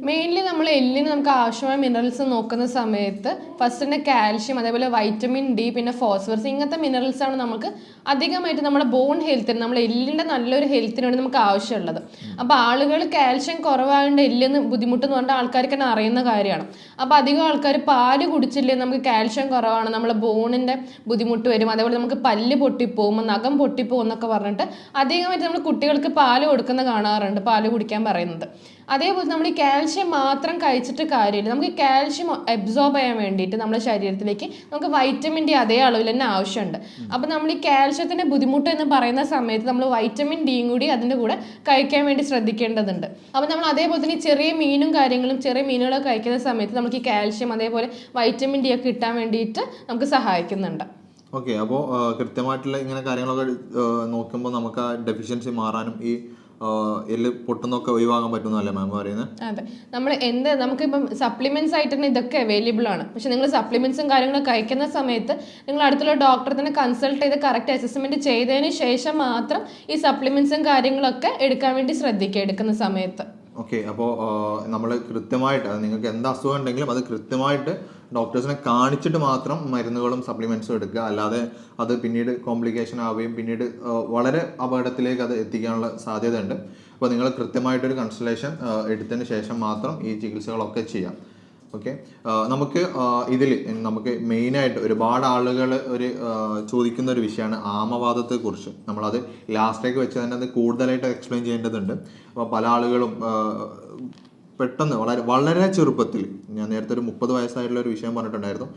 മെയിൻലി നമ്മൾ എല്ലിന് നമുക്ക് ആവശ്യമായ മിനറൽസ് നോക്കുന്ന സമയത്ത് ഫസ്റ്റ് തന്നെ കാൽഷ്യം, അതേപോലെ വൈറ്റമിൻ ഡി, പിന്നെ ഫോസ്ഫറസ്, ഇങ്ങനത്തെ മിനറൽസ് ആണ് നമുക്ക് അധികമായിട്ട് നമ്മുടെ ബോൺ ഹെൽത്തിന്, നമ്മുടെ എല്ലിൻ്റെ നല്ലൊരു ഹെൽത്തിന് വേണ്ടി നമുക്ക് ആവശ്യമുള്ളത്. അപ്പോൾ ആളുകൾ കാൽഷ്യം കുറവായതുകൊണ്ട് എല്ലിന് ബുദ്ധിമുട്ടെന്ന് പറഞ്ഞാൽ ആൾക്കാർക്ക് തന്നെ അറിയുന്ന കാര്യമാണ്. അപ്പോൾ അധികം ആൾക്കാർ പാല് കുടിച്ചില്ലേ നമുക്ക് കാൽഷ്യം കുറവാണ്, നമ്മളെ ബോണിൻ്റെ ബുദ്ധിമുട്ട് വരും, അതേപോലെ നമുക്ക് പല്ല് പൊട്ടിപ്പോകും, നഖം പൊട്ടിപ്പോകും എന്നൊക്കെ പറഞ്ഞിട്ട് അധികമായിട്ട് നമ്മൾ കുട്ടികൾക്ക് പാല് കൊടുക്കുന്ന കാണാറുണ്ട്, പാല് കുടിക്കാൻ പറയുന്നത്. അതേപോലെ നമ്മൾ ഈ കാൽഷ്യം മാത്രം കഴിച്ചിട്ട് കാര്യമില്ല, നമുക്ക് കാൽഷ്യം അബ്സോർബ് ചെയ്യാൻ വേണ്ടിയിട്ട് നമ്മുടെ ശരീരത്തിലേക്ക് നമുക്ക് വൈറ്റമിൻ ഡി അതേ അളവിൽ തന്നെ ആവശ്യമുണ്ട്. അപ്പോൾ നമ്മൾ ഈ കാൽഷ്യത്തിൻ്റെ ബുദ്ധിമുട്ട് എന്ന് പറയുന്ന സമയത്ത് നമ്മൾ വൈറ്റമിൻ ഡിയും കൂടി അതിൻ്റെ കൂടെ കഴിക്കാൻ വേണ്ടി ശ്രദ്ധിക്കേണ്ടതുണ്ട്. അപ്പോൾ നമ്മൾ അതേപോലെ തന്നെ ചെറിയ മീനുകളൊക്കെ കഴിക്കുന്ന സമയത്ത് നമുക്ക് ഈ കാൽഷ്യം അതേപോലെ വൈറ്റമിൻ ഡി ഒക്കെ കിട്ടാൻ വേണ്ടിയിട്ട് നമുക്ക് സഹായിക്കുന്നുണ്ട്.
ഓക്കെ, അപ്പോൾ കൃത്യമായിട്ടുള്ള ഇങ്ങനെ കാര്യങ്ങളൊക്കെ നോക്കുമ്പോൾ നമുക്ക് ആ ഡെഫിഷ്യൻസി മാറാനും ഈ എല്ല് പൊട്ടുന്നൊക്കെ ഒഴിവാക്കാൻ പറ്റുന്നല്ലേ മാം പറയുന്നത്?
അതെ, നമ്മൾ നമുക്കിപ്പം സപ്ലിമെന്റ്സ് ആയിട്ട് തന്നെ ഇതൊക്കെ അവൈലബിൾ ആണ്. പക്ഷെ നിങ്ങൾ സപ്ലിമെന്റ്സും കാര്യങ്ങളൊക്കെ കഴിക്കുന്ന സമയത്ത് നിങ്ങൾ അടുത്തുള്ള ഡോക്ടറെ തന്നെ കൺസൾട്ട് ചെയ്ത് കറക്റ്റ് അസസ്മെന്റ് ചെയ്തതിന് ശേഷം മാത്രം ഈ സപ്ലിമെന്റ്സും കാര്യങ്ങളൊക്കെ എടുക്കാൻ വേണ്ടി ശ്രദ്ധിക്കുക എടുക്കുന്ന സമയത്ത്.
ഓക്കെ, അപ്പോൾ നമ്മൾ കൃത്യമായിട്ട് നിങ്ങൾക്ക് എന്ത് അസുഖം ഉണ്ടെങ്കിലും അത് കൃത്യമായിട്ട് ഡോക്ടേഴ്സിനെ കാണിച്ചിട്ട് മാത്രം മരുന്നുകളും സപ്ലിമെൻറ്റ്സും എടുക്കുക. അല്ലാതെ അത് പിന്നീട് കോംപ്ലിക്കേഷൻ ആവുകയും പിന്നീട് വളരെ അപകടത്തിലേക്ക് അത് എത്തിക്കാനുള്ള സാധ്യതയുണ്ട്. അപ്പോൾ നിങ്ങൾ കൃത്യമായിട്ടൊരു കൺസൾട്ടേഷൻ എടുത്തതിന് ശേഷം മാത്രം ഈ ചികിത്സകളൊക്കെ ചെയ്യാം. ഓക്കെ, നമുക്ക് മെയിനായിട്ട് ഒരുപാട് ആളുകൾ ചോദിക്കുന്ന ഒരു വിഷയമാണ് ആമവാദത്തെക്കുറിച്ച്. നമ്മളത് ലാസ്റ്റിലേക്ക് വെച്ച് തന്നെ അത് കൂടുതലായിട്ട് എക്സ്പ്ലെയിൻ ചെയ്യേണ്ടതുണ്ട്. അപ്പോൾ പല ആളുകളും പെട്ടെന്ന് വളരെ ചെറുപ്പത്തിൽ, ഞാൻ നേരത്തെ ഒരു 30 വയസ്സായിട്ടുള്ള ഒരു വിഷയം പറഞ്ഞിട്ടുണ്ടായിരുന്നു,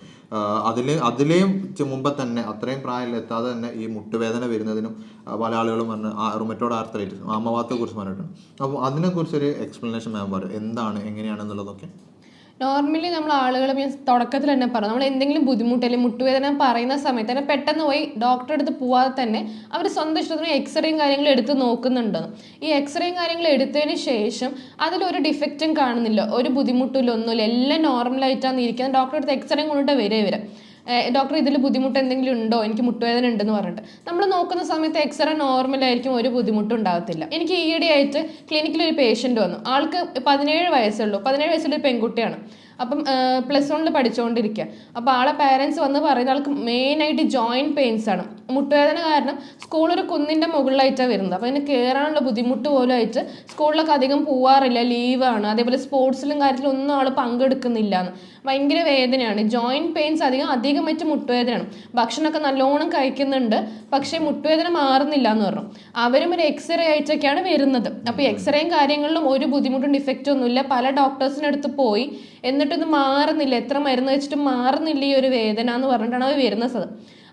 അതിലെയും മുമ്പ് തന്നെ അത്രയും പ്രായം എത്താതെ തന്നെ ഈ മുട്ടുവേദന വരുന്നതിനും പല ആളുകളും പറഞ്ഞ് റുമറ്റോയ്ഡ് ആർത്രൈറ്റിസ് ആമവാദത്തെക്കുറിച്ച് പറഞ്ഞിട്ടുണ്ട്. അപ്പോൾ അതിനെക്കുറിച്ചൊരു എക്സ്പ്ലനേഷൻ മാം പറയും, എന്താണ് എങ്ങനെയാണെന്നുള്ളതൊക്കെ.
നോർമലി നമ്മൾ ആളുകൾ മീൻസ് തുടക്കത്തിൽ തന്നെ പറഞ്ഞു നമ്മൾ എന്തെങ്കിലും ബുദ്ധിമുട്ട് അല്ലെങ്കിൽ മുട്ടുവേദന പറയുന്ന സമയത്ത് തന്നെ പെട്ടെന്ന് പോയി ഡോക്ടറെ അടുത്ത് പോവാതെ തന്നെ അവർ സ്വന്തം ഇഷ്ടത്തിന് എക്സ്റേയും കാര്യങ്ങളും എടുത്ത് നോക്കുന്നുണ്ടെന്ന്. ഈ എക്സ്റേയും കാര്യങ്ങൾ എടുത്തതിന് ശേഷം അതിലൊരു ഡിഫക്റ്റും കാണുന്നില്ല, ഒരു ബുദ്ധിമുട്ടില്ല, ഒന്നുമില്ല, എല്ലാം നോർമലായിട്ടാണ് ഇരിക്കുന്നത്. ഡോക്ടറെ അടുത്ത് എക്സ്റേയും കൊണ്ടിട്ട് വരെ ഡോക്ടർ ഇതിൽ ബുദ്ധിമുട്ട് എന്തെങ്കിലും ഉണ്ടോ, എനിക്ക് മുട്ടുവേദന ഉണ്ടെന്ന് പറഞ്ഞിട്ട് നമ്മൾ നോക്കുന്ന സമയത്ത് എക്സ്റേ നോർമലായിരിക്കും, ഒരു ബുദ്ധിമുട്ടും ഉണ്ടാകത്തില്ല. എനിക്ക് ഈയിടെയായിട്ട് ക്ലിനിക്കിൽ ഒരു പേഷ്യൻ്റ് വന്നു. ആൾക്ക് 17 വയസ്സുള്ളൂ. 17 വയസ്സുള്ള ഒരു പെൺകുട്ടിയാണ്. അപ്പം +1 പഠിച്ചുകൊണ്ടിരിക്കുക. അപ്പോൾ ആളെ പാരൻസ് വന്ന് പറയുന്ന ആൾക്ക് മെയിനായിട്ട് ജോയിൻറ്റ് പെയിൻസ് ആണ്. മുട്ടുവേദന കാരണം സ്കൂളൊരു കുന്നിൻ്റെ മുകളിലായിട്ടാണ് വരുന്നത്. അപ്പോൾ അതിന് കയറാനുള്ള ബുദ്ധിമുട്ട് പോലും ആയിട്ട് സ്കൂളിലൊക്കെ അധികം പോവാറില്ല, ലീവാണ്. അതേപോലെ സ്പോർട്സിലും കാര്യത്തിലും ഒന്നും ആൾ പങ്കെടുക്കുന്നില്ല എന്ന്. ഭയങ്കര വേദനയാണ്, ജോയിൻറ്റ് പെയിൻസ് അധികമായിട്ട് മുട്ടുവേദനയാണ്. ഭക്ഷണമൊക്കെ നല്ലോണം കഴിക്കുന്നുണ്ട്, പക്ഷേ മുട്ടുവേദന മാറുന്നില്ല എന്ന് പറഞ്ഞു. അവരും ഒരു എക്സ്റേ ആയിട്ടൊക്കെയാണ് വരുന്നത്. അപ്പോൾ എക്സ്റേയും കാര്യങ്ങളിലും ഒരു ബുദ്ധിമുട്ടും ഡിഫക്റ്റും ഒന്നുമില്ല. പല ഡോക്ടേഴ്സിനടുത്ത് പോയി, എന്നിട്ടൊന്നും മാറുന്നില്ല, എത്ര മരുന്ന് വെച്ചിട്ടും മാറുന്നില്ല ഈ ഒരു വേദന എന്ന് പറഞ്ഞിട്ടാണ് അവർ വരുന്നത്.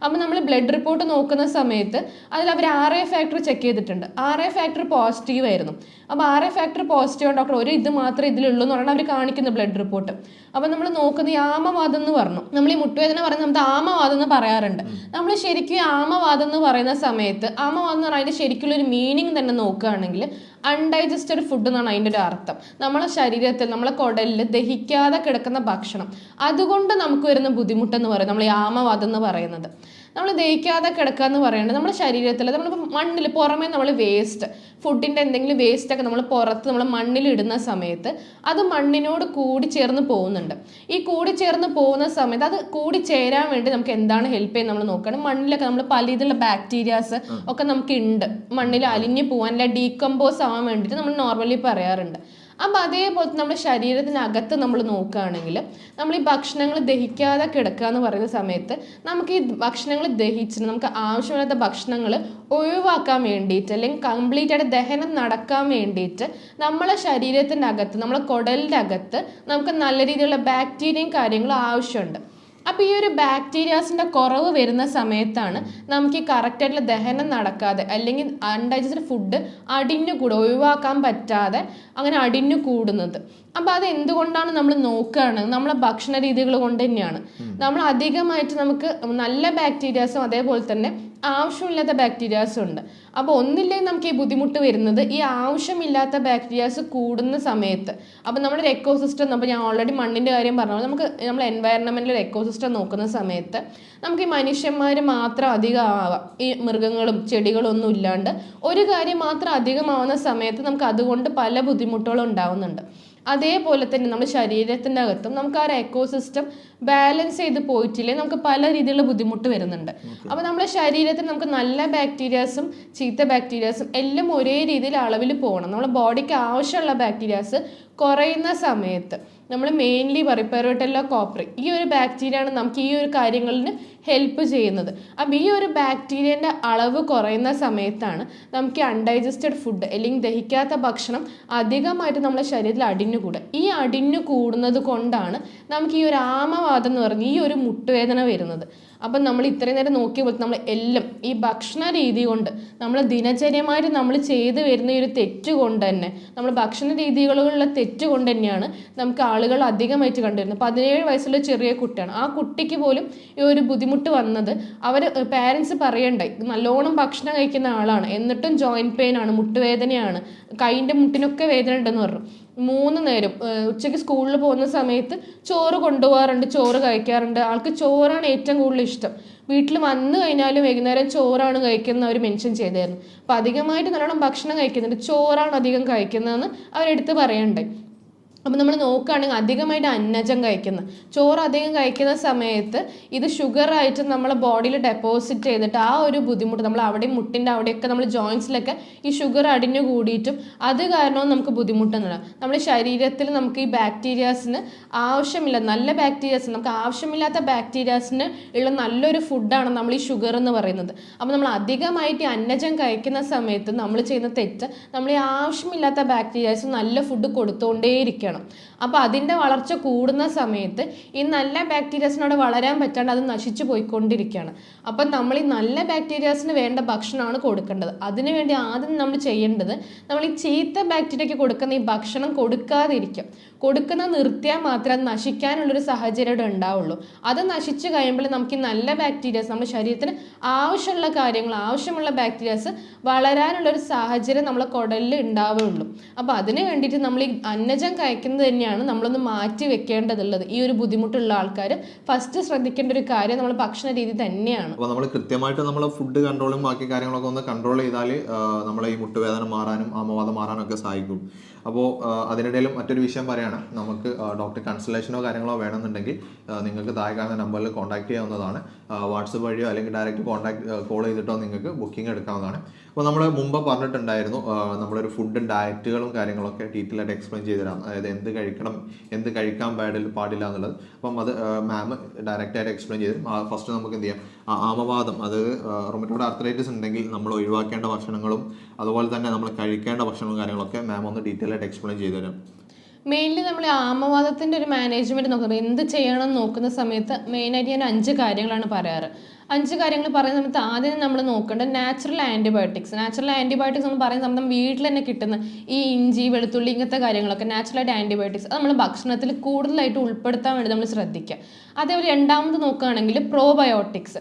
അപ്പോൾ നമ്മൾ ബ്ലഡ് റിപ്പോർട്ട് നോക്കുന്ന സമയത്ത് അതിൽ അവർ RA ഫാക്ടർ ചെക്ക് ചെയ്തിട്ടുണ്ട്. RA ഫാക്ടർ പോസിറ്റീവ് ആയിരുന്നു. അപ്പോൾ RA ഫാക്ടർ പോസിറ്റീവ് ഡോക്ടർ ഒരു ഇത് മാത്രമേ ഇതിലുള്ളൂ എന്ന് പറഞ്ഞാൽ അവർ കാണിക്കുന്ന ബ്ലഡ് റിപ്പോർട്ട്. അപ്പോൾ നമ്മൾ നോക്കുന്ന ഈ ആമവാദം എന്ന് പറഞ്ഞു, നമ്മൾ ഈ മുട്ടുവേദന പറയുന്നത് നമ്മൾ ആമവാദം എന്ന് പറയാറുണ്ട്. നമ്മൾ ശരിക്കും ആമവാദം എന്ന് പറയുന്ന സമയത്ത് ആമവാദം എന്ന് പറഞ്ഞാൽ അതിൻ്റെ ശരിക്കുള്ളൊരു മീനിങ് തന്നെ നോക്കുകയാണെങ്കിൽ അൺഡൈജസ്റ്റഡ് ഫുഡ് എന്നാണ് അതിൻ്റെ ഒരു അർത്ഥം. നമ്മളെ ശരീരത്തിൽ, നമ്മളെ കുടലിൽ ദഹിക്കാതെ കിടക്കുന്ന ഭക്ഷണം, അതുകൊണ്ട് നമുക്ക് വരുന്ന ബുദ്ധിമുട്ടെന്ന് പറയും നമ്മൾ ഈ ആമവാദം എന്ന് പറയുന്നത്. നമ്മൾ ദഹിക്കാതെ കിടക്കുക എന്ന് പറയുന്നത് നമ്മുടെ ശരീരത്തിൽ നമ്മളിപ്പോൾ മണ്ണിൽ പുറമേ നമ്മൾ വേസ്റ്റ് ഫുഡിൻ്റെ എന്തെങ്കിലും വേസ്റ്റൊക്കെ നമ്മൾ പുറത്ത് നമ്മൾ മണ്ണിൽ ഇടുന്ന സമയത്ത് അത് മണ്ണിനോട് കൂടി ചേർന്ന് പോകുന്നുണ്ട്. ഈ കൂടി ചേർന്ന് പോകുന്ന സമയത്ത് അത് കൂടി ചേരാൻ വേണ്ടി നമുക്ക് എന്താണ് ഹെൽപ്പ് ചെയ്യുന്നത് നമ്മൾ നോക്കുകയാണ്. മണ്ണിലൊക്കെ നമ്മൾ പല ഇതിലുള്ള ബാക്ടീരിയാസ് ഒക്കെ നമുക്ക് ഉണ്ട്, മണ്ണിൽ അലിഞ്ഞു പോകാൻ അല്ല ഡീകമ്പോസ് ആവാൻ വേണ്ടിയിട്ട് നമ്മൾ നോർമലി പറയാറുണ്ട്. അപ്പോൾ അതേപോലെ നമ്മുടെ ശരീരത്തിനകത്ത് നമ്മൾ നോക്കുകയാണെങ്കിൽ നമ്മൾ ഈ ഭക്ഷണങ്ങൾ ദഹിക്കാതെ കിടക്കുക എന്ന് പറയുന്ന സമയത്ത് നമുക്ക് ഈ ഭക്ഷണങ്ങൾ ദഹിച്ചിട്ട് നമുക്ക് ആവശ്യമില്ലാത്ത ഭക്ഷണങ്ങൾ ഒഴിവാക്കാൻ വേണ്ടിയിട്ട് അല്ലെങ്കിൽ കംപ്ലീറ്റ് ആയിട്ട് ദഹനം നടക്കാൻ വേണ്ടിയിട്ട് നമ്മളെ ശരീരത്തിൻ്റെ അകത്ത്, നമ്മളെ കുടലിൻ്റെ അകത്ത് നമുക്ക് നല്ല രീതിയിലുള്ള ബാക്ടീരിയയും കാര്യങ്ങളും ആവശ്യമുണ്ട്. അപ്പോൾ ഈ ഒരു ബാക്ടീരിയാസിൻ്റെ കുറവ് വരുന്ന സമയത്താണ് നമുക്ക് ഈ കറക്റ്റായിട്ടുള്ള ദഹനം നടക്കാതെ അല്ലെങ്കിൽ അൺഡൈജസ്റ്റഡ് ഫുഡ് അടിഞ്ഞു കൂടുക, ഒഴിവാക്കാൻ പറ്റാതെ അങ്ങനെ അടിഞ്ഞു കൂടുന്നത്. അപ്പോൾ അത് എന്തുകൊണ്ടാണ് നമ്മൾ നോക്കുകയാണ്, നമ്മളെ ഭക്ഷണ രീതികൾ കൊണ്ട് തന്നെയാണ്. നമ്മൾ അധികമായിട്ട് നമുക്ക് നല്ല ബാക്ടീരിയാസും അതേപോലെ തന്നെ ആവശ്യമില്ലാത്ത ബാക്ടീരിയാസും ഉണ്ട്. അപ്പോൾ ഒന്നില്ലെങ്കിൽ നമുക്ക് ഈ ബുദ്ധിമുട്ട് വരുന്നത് ഈ ആവശ്യമില്ലാത്ത ബാക്ടീരിയാസ് കൂടുന്ന സമയത്ത്. അപ്പോൾ നമ്മുടെ ഒരു എക്കോസിസ്റ്റം, അപ്പോൾ ഞാൻ ഓൾറെഡി മണ്ണിൻ്റെ കാര്യം പറഞ്ഞു, നമുക്ക് നമ്മൾ എൻവയറണമെൻറ്റിൽ ഒരു എക്കോസിസ്റ്റം നോക്കുന്ന സമയത്ത് നമുക്ക് ഈ മനുഷ്യന്മാർ മാത്രം അധികം ആവാം, ഈ മൃഗങ്ങളും ചെടികളും ഒന്നും ഇല്ലാണ്ട് ഒരു കാര്യം മാത്രം അധികമാവുന്ന സമയത്ത് നമുക്ക് അതുകൊണ്ട് പല ബുദ്ധിമുട്ടുകളും ഉണ്ടാവുന്നുണ്ട്. അതേപോലെ തന്നെ നമ്മുടെ ശരീരത്തിൻ്റെ അകത്തും നമുക്ക് ആ ഒരു എക്കോസിസ്റ്റം ബാലൻസ് ചെയ്ത് പോയിട്ടില്ലേ നമുക്ക് പല രീതിയിലുള്ള ബുദ്ധിമുട്ട് വരുന്നുണ്ട്. അപ്പോൾ നമ്മുടെ ശരീരത്തിൽ നമുക്ക് നല്ല ബാക്ടീരിയാസും ചീത്ത ബാക്ടീരിയാസും എല്ലാം ഒരേ രീതിയിൽ അളവിൽ പോകണം. നമ്മുടെ ബോഡിക്ക് ആവശ്യമുള്ള ബാക്ടീരിയാസ് കുറയുന്ന സമയത്ത് നമ്മൾ മെയിൻലി പറയും പെറോട്ടെല്ല കോപ്പറി, ഈ ഒരു ബാക്ടീരിയയാണ് നമുക്ക് ഈ ഒരു കാര്യങ്ങളിന് ഹെൽപ്പ് ചെയ്യുന്നത്. അപ്പോൾ ഈ ഒരു ബാക്ടീരിയൻ്റെ അളവ് കുറയുന്ന സമയത്താണ് നമുക്ക് അൺഡൈജസ്റ്റഡ് ഫുഡ് അല്ലെങ്കിൽ ദഹിക്കാത്ത ഭക്ഷണം അധികമായിട്ട് നമ്മുടെ ശരീരത്തിൽ അടിഞ്ഞുകൂടുക. ഈ അടിഞ്ഞു കൂടുന്നത് കൊണ്ടാണ് നമുക്ക് ഈ ഒരു ആമവാദം എന്ന് പറഞ്ഞ് ഈ ഒരു മുട്ടുവേദന വരുന്നത്. അപ്പം നമ്മൾ ഇത്രയും നേരം നോക്കിയപ്പോൾ നമ്മൾ എല്ലാം ഈ ഭക്ഷണ രീതി കൊണ്ട് നമ്മൾ ദിനചര്യമായിട്ട് നമ്മൾ ചെയ്തു വരുന്ന ഈ ഒരു തെറ്റ് കൊണ്ട് തന്നെ, നമ്മൾ ഭക്ഷണ രീതികളിലുള്ള തെറ്റ് കൊണ്ട് തന്നെയാണ് നമുക്ക് ആളുകൾ അധികമായിട്ട് കണ്ടുവരുന്നത്. 17 വയസ്സുള്ള ചെറിയ കുട്ടിയാണ്, ആ കുട്ടിക്ക് പോലും ഈ ഒരു ബുദ്ധിമുട്ട് വന്നത് അവർ പാരൻസ് പറയണ്ടായി നല്ലോണം ഭക്ഷണം കഴിക്കുന്ന ആളാണ്, എന്നിട്ടും ജോയിൻറ്റ് പെയിൻ ആണ്, മുട്ടുവേദനയാണ്, കൈൻ്റെ മുട്ടിനൊക്കെ വേദന ഉണ്ടെന്ന് പറഞ്ഞു. 3 നേരം ഉച്ചയ്ക്ക് സ്കൂളിൽ പോകുന്ന സമയത്ത് ചോറ് കൊണ്ടുപോകാറുണ്ട്, ചോറ് കഴിക്കാറുണ്ട്. ആൾക്ക് ചോറാണ് ഏറ്റവും കൂടുതൽ ഇഷ്ടം. വീട്ടിൽ വന്നു കഴിഞ്ഞാലും വൈകുന്നേരം ചോറാണ് കഴിക്കുന്ന അവർ മെൻഷൻ ചെയ്തായിരുന്നു. അപ്പം അധികമായിട്ട് നല്ലോണം ഭക്ഷണം കഴിക്കുന്നുണ്ട്, ചോറാണ് അധികം കഴിക്കുന്നതെന്ന് അവരെടുത്ത് പറയണ്ടായി. അപ്പം നമ്മൾ നോക്കുകയാണെങ്കിൽ അധികമായിട്ട് അന്നജം കഴിക്കുന്ന ചോറ് അധികം കഴിക്കുന്ന സമയത്ത് ഇത് ഷുഗറായിട്ട് നമ്മളെ ബോഡിയിൽ ഡെപ്പോസിറ്റ് ചെയ്തിട്ട് ആ ഒരു ബുദ്ധിമുട്ട് നമ്മൾ അവിടെയും മുട്ടിൻ്റെ അവിടെയൊക്കെ നമ്മൾ ജോയിൻസിലൊക്കെ ഈ ഷുഗർ അടിഞ്ഞു കൂടിയിട്ടും അത് കാരണവും നമുക്ക് ബുദ്ധിമുട്ടെന്നുള്ളത്. നമ്മുടെ ശരീരത്തിൽ നമുക്ക് ഈ ബാക്ടീരിയാസിന് ആവശ്യമില്ല, നല്ല ബാക്ടീരിയാസ്, നമുക്ക് ആവശ്യമില്ലാത്ത ബാക്ടീരിയാസിന് ഉള്ള നല്ലൊരു ഫുഡാണ് നമ്മൾ ഈ ഷുഗർ എന്ന് പറയുന്നത്. അപ്പോൾ നമ്മൾ അധികമായിട്ട് അന്നജം കഴിക്കുന്ന സമയത്ത് നമ്മൾ ചെയ്യുന്ന തെറ്റ്, നമ്മൾ ഈ ആവശ്യമില്ലാത്ത ബാക്ടീരിയാസ് നല്ല ഫുഡ് കൊടുത്തുകൊണ്ടേയിരിക്കണം. വളരണം. അപ്പോൾ അതിൻ്റെ വളർച്ച കൂടുന്ന സമയത്ത് ഈ നല്ല ബാക്ടീരിയസിനോട് വളരാൻ പറ്റാണ്ട് അത് നശിച്ചു പോയിക്കൊണ്ടിരിക്കുകയാണ്. അപ്പം നമ്മൾ ഈ നല്ല ബാക്ടീരിയാസിന് വേണ്ട ഭക്ഷണമാണ് കൊടുക്കേണ്ടത്. അതിനുവേണ്ടി ആദ്യം നമ്മൾ ചെയ്യേണ്ടത് നമ്മൾ ഈ ചീത്ത ബാക്ടീരിയയ്ക്ക് കൊടുക്കുന്ന ഈ ഭക്ഷണം കൊടുക്കാതിരിക്കും. കൊടുക്കുന്നത് നിർത്തിയാൽ മാത്രമേ അത് നശിക്കാനുള്ളൊരു സാഹചര്യം ഉണ്ടാവുള്ളൂ. അത് നശിച്ചു കഴിയുമ്പോൾ നമുക്ക് ഈ നല്ല ബാക്ടീരിയാസ് നമ്മുടെ ശരീരത്തിന് ആവശ്യമുള്ള കാര്യങ്ങൾ, ആവശ്യമുള്ള ബാക്ടീരിയാസ് വളരാനുള്ളൊരു സാഹചര്യം നമ്മളെ കുടലിൽ ഉണ്ടാവുകയുള്ളൂ. അപ്പോൾ അതിന് വേണ്ടിയിട്ട് നമ്മൾ ഈ അന്നജം കഴിക്കുന്നത് തന്നെയാണ് നമ്മളൊന്ന് മാറ്റി വെക്കേണ്ടതുള്ളത്. ഈ ഒരു ബുദ്ധിമുട്ടുള്ള ആൾക്കാർ ഫസ്റ്റ് ശ്രദ്ധിക്കേണ്ട ഒരു കാര്യം നമ്മൾ ഭക്ഷണ രീതി തന്നെയാണ്.
അപ്പോൾ നമ്മൾ കൃത്യമായിട്ട് നമ്മൾ ഫുഡ് കൺട്രോളും ബാക്കി കാര്യങ്ങളൊക്കെ ഒന്ന് കൺട്രോൾ ചെയ്താൽ നമ്മളെ ഈ മുട്ടുവേദന മാറാനും ആമവാദം മാറാനും ഒക്കെ സഹായിക്കും. അപ്പോൾ അതിനിടയിലും മറ്റൊരു വിഷയം പറയുകയാണ്, നമുക്ക് ഡോക്ടർ കൺസൾട്ടേഷനോ കാര്യങ്ങളോ വേണമെന്നുണ്ടെങ്കിൽ നിങ്ങൾക്ക് താഴെ കാണുന്ന നമ്പറിൽ കോൺടാക്ട് ചെയ്യാവുന്നതാണ്. വാട്സപ്പ് വഴിയോ അല്ലെങ്കിൽ ഡയറക്റ്റ് കോൾ ചെയ്തിട്ടോ നിങ്ങൾക്ക് ബുക്കിംഗ് എടുക്കാവുന്നതാണ്. അപ്പോൾ നമ്മൾ മുമ്പ് പറഞ്ഞിട്ടുണ്ടായിരുന്നു, നമ്മളൊരു ഫുഡും ഡയറ്റുകളും കാര്യങ്ങളൊക്കെ ഡീറ്റെയിൽ ആയിട്ട് എക്സ്പ്ലെയിൻ ചെയ്ത് തരാം. അതായത് എന്ത് കഴിക്കണം, എന്ത് കഴിക്കാൻ പാടില്ല എന്നുള്ളത്. അപ്പം അത് മാം ഡയറക്റ്റായിട്ട് എക്സ്പ്ലെയിൻ ചെയ്ത് തരും. ഫസ്റ്റ് നമുക്ക് എന്ത് ചെയ്യാം, ആമവാദം, അത് റൊമറ്റോയ്ഡ് ആർത്രൈറ്റിസ് ഉണ്ടെങ്കിൽ നമ്മൾ ഒഴിവാക്കേണ്ട ഭക്ഷണങ്ങളും അതുപോലെ തന്നെ നമ്മൾ കഴിക്കേണ്ട ഭക്ഷണങ്ങളും കാര്യങ്ങളൊക്കെ മാം ഒന്ന് ഡീറ്റെയിൽ ആയിട്ട് എക്സ്പ്ലെയിൻ ചെയ്ത് തരും.
മെയിൻലി നമ്മൾ ആമവാദത്തിൻ്റെ ഒരു മാനേജ്മെൻറ്റ് നോക്കുന്നത്, എന്ത് ചെയ്യണം നോക്കുന്ന സമയത്ത് മെയിനായിട്ട് ഞാൻ 5 കാര്യങ്ങളാണ് പറയാറ്. 5 കാര്യങ്ങൾ പറയുന്ന സമയത്ത് ആദ്യം നമ്മൾ നോക്കേണ്ടത് നാച്ചുറൽ ആൻറ്റിബയോട്ടിക്സ്. നാച്ചുറൽ ആൻറ്റിബയോട്ടിക്സ് നമ്മൾ പറയുന്ന സമയത്ത് വീട്ടിൽ തന്നെ കിട്ടുന്ന ഈ ഇഞ്ചി, വെളുത്തുള്ളി, ഇങ്ങനത്തെ കാര്യങ്ങളൊക്കെ നാച്ചുറലായിട്ട് ആൻറ്റിബയോട്ടിക്സ് അത് നമ്മൾ ഭക്ഷണത്തിൽ കൂടുതലായിട്ട് ഉൾപ്പെടുത്താൻ വേണ്ടി നമ്മൾ ശ്രദ്ധിക്കുക. അതേപോലെ രണ്ടാമത് നോക്കുകയാണെങ്കിൽ പ്രോബയോട്ടിക്സ്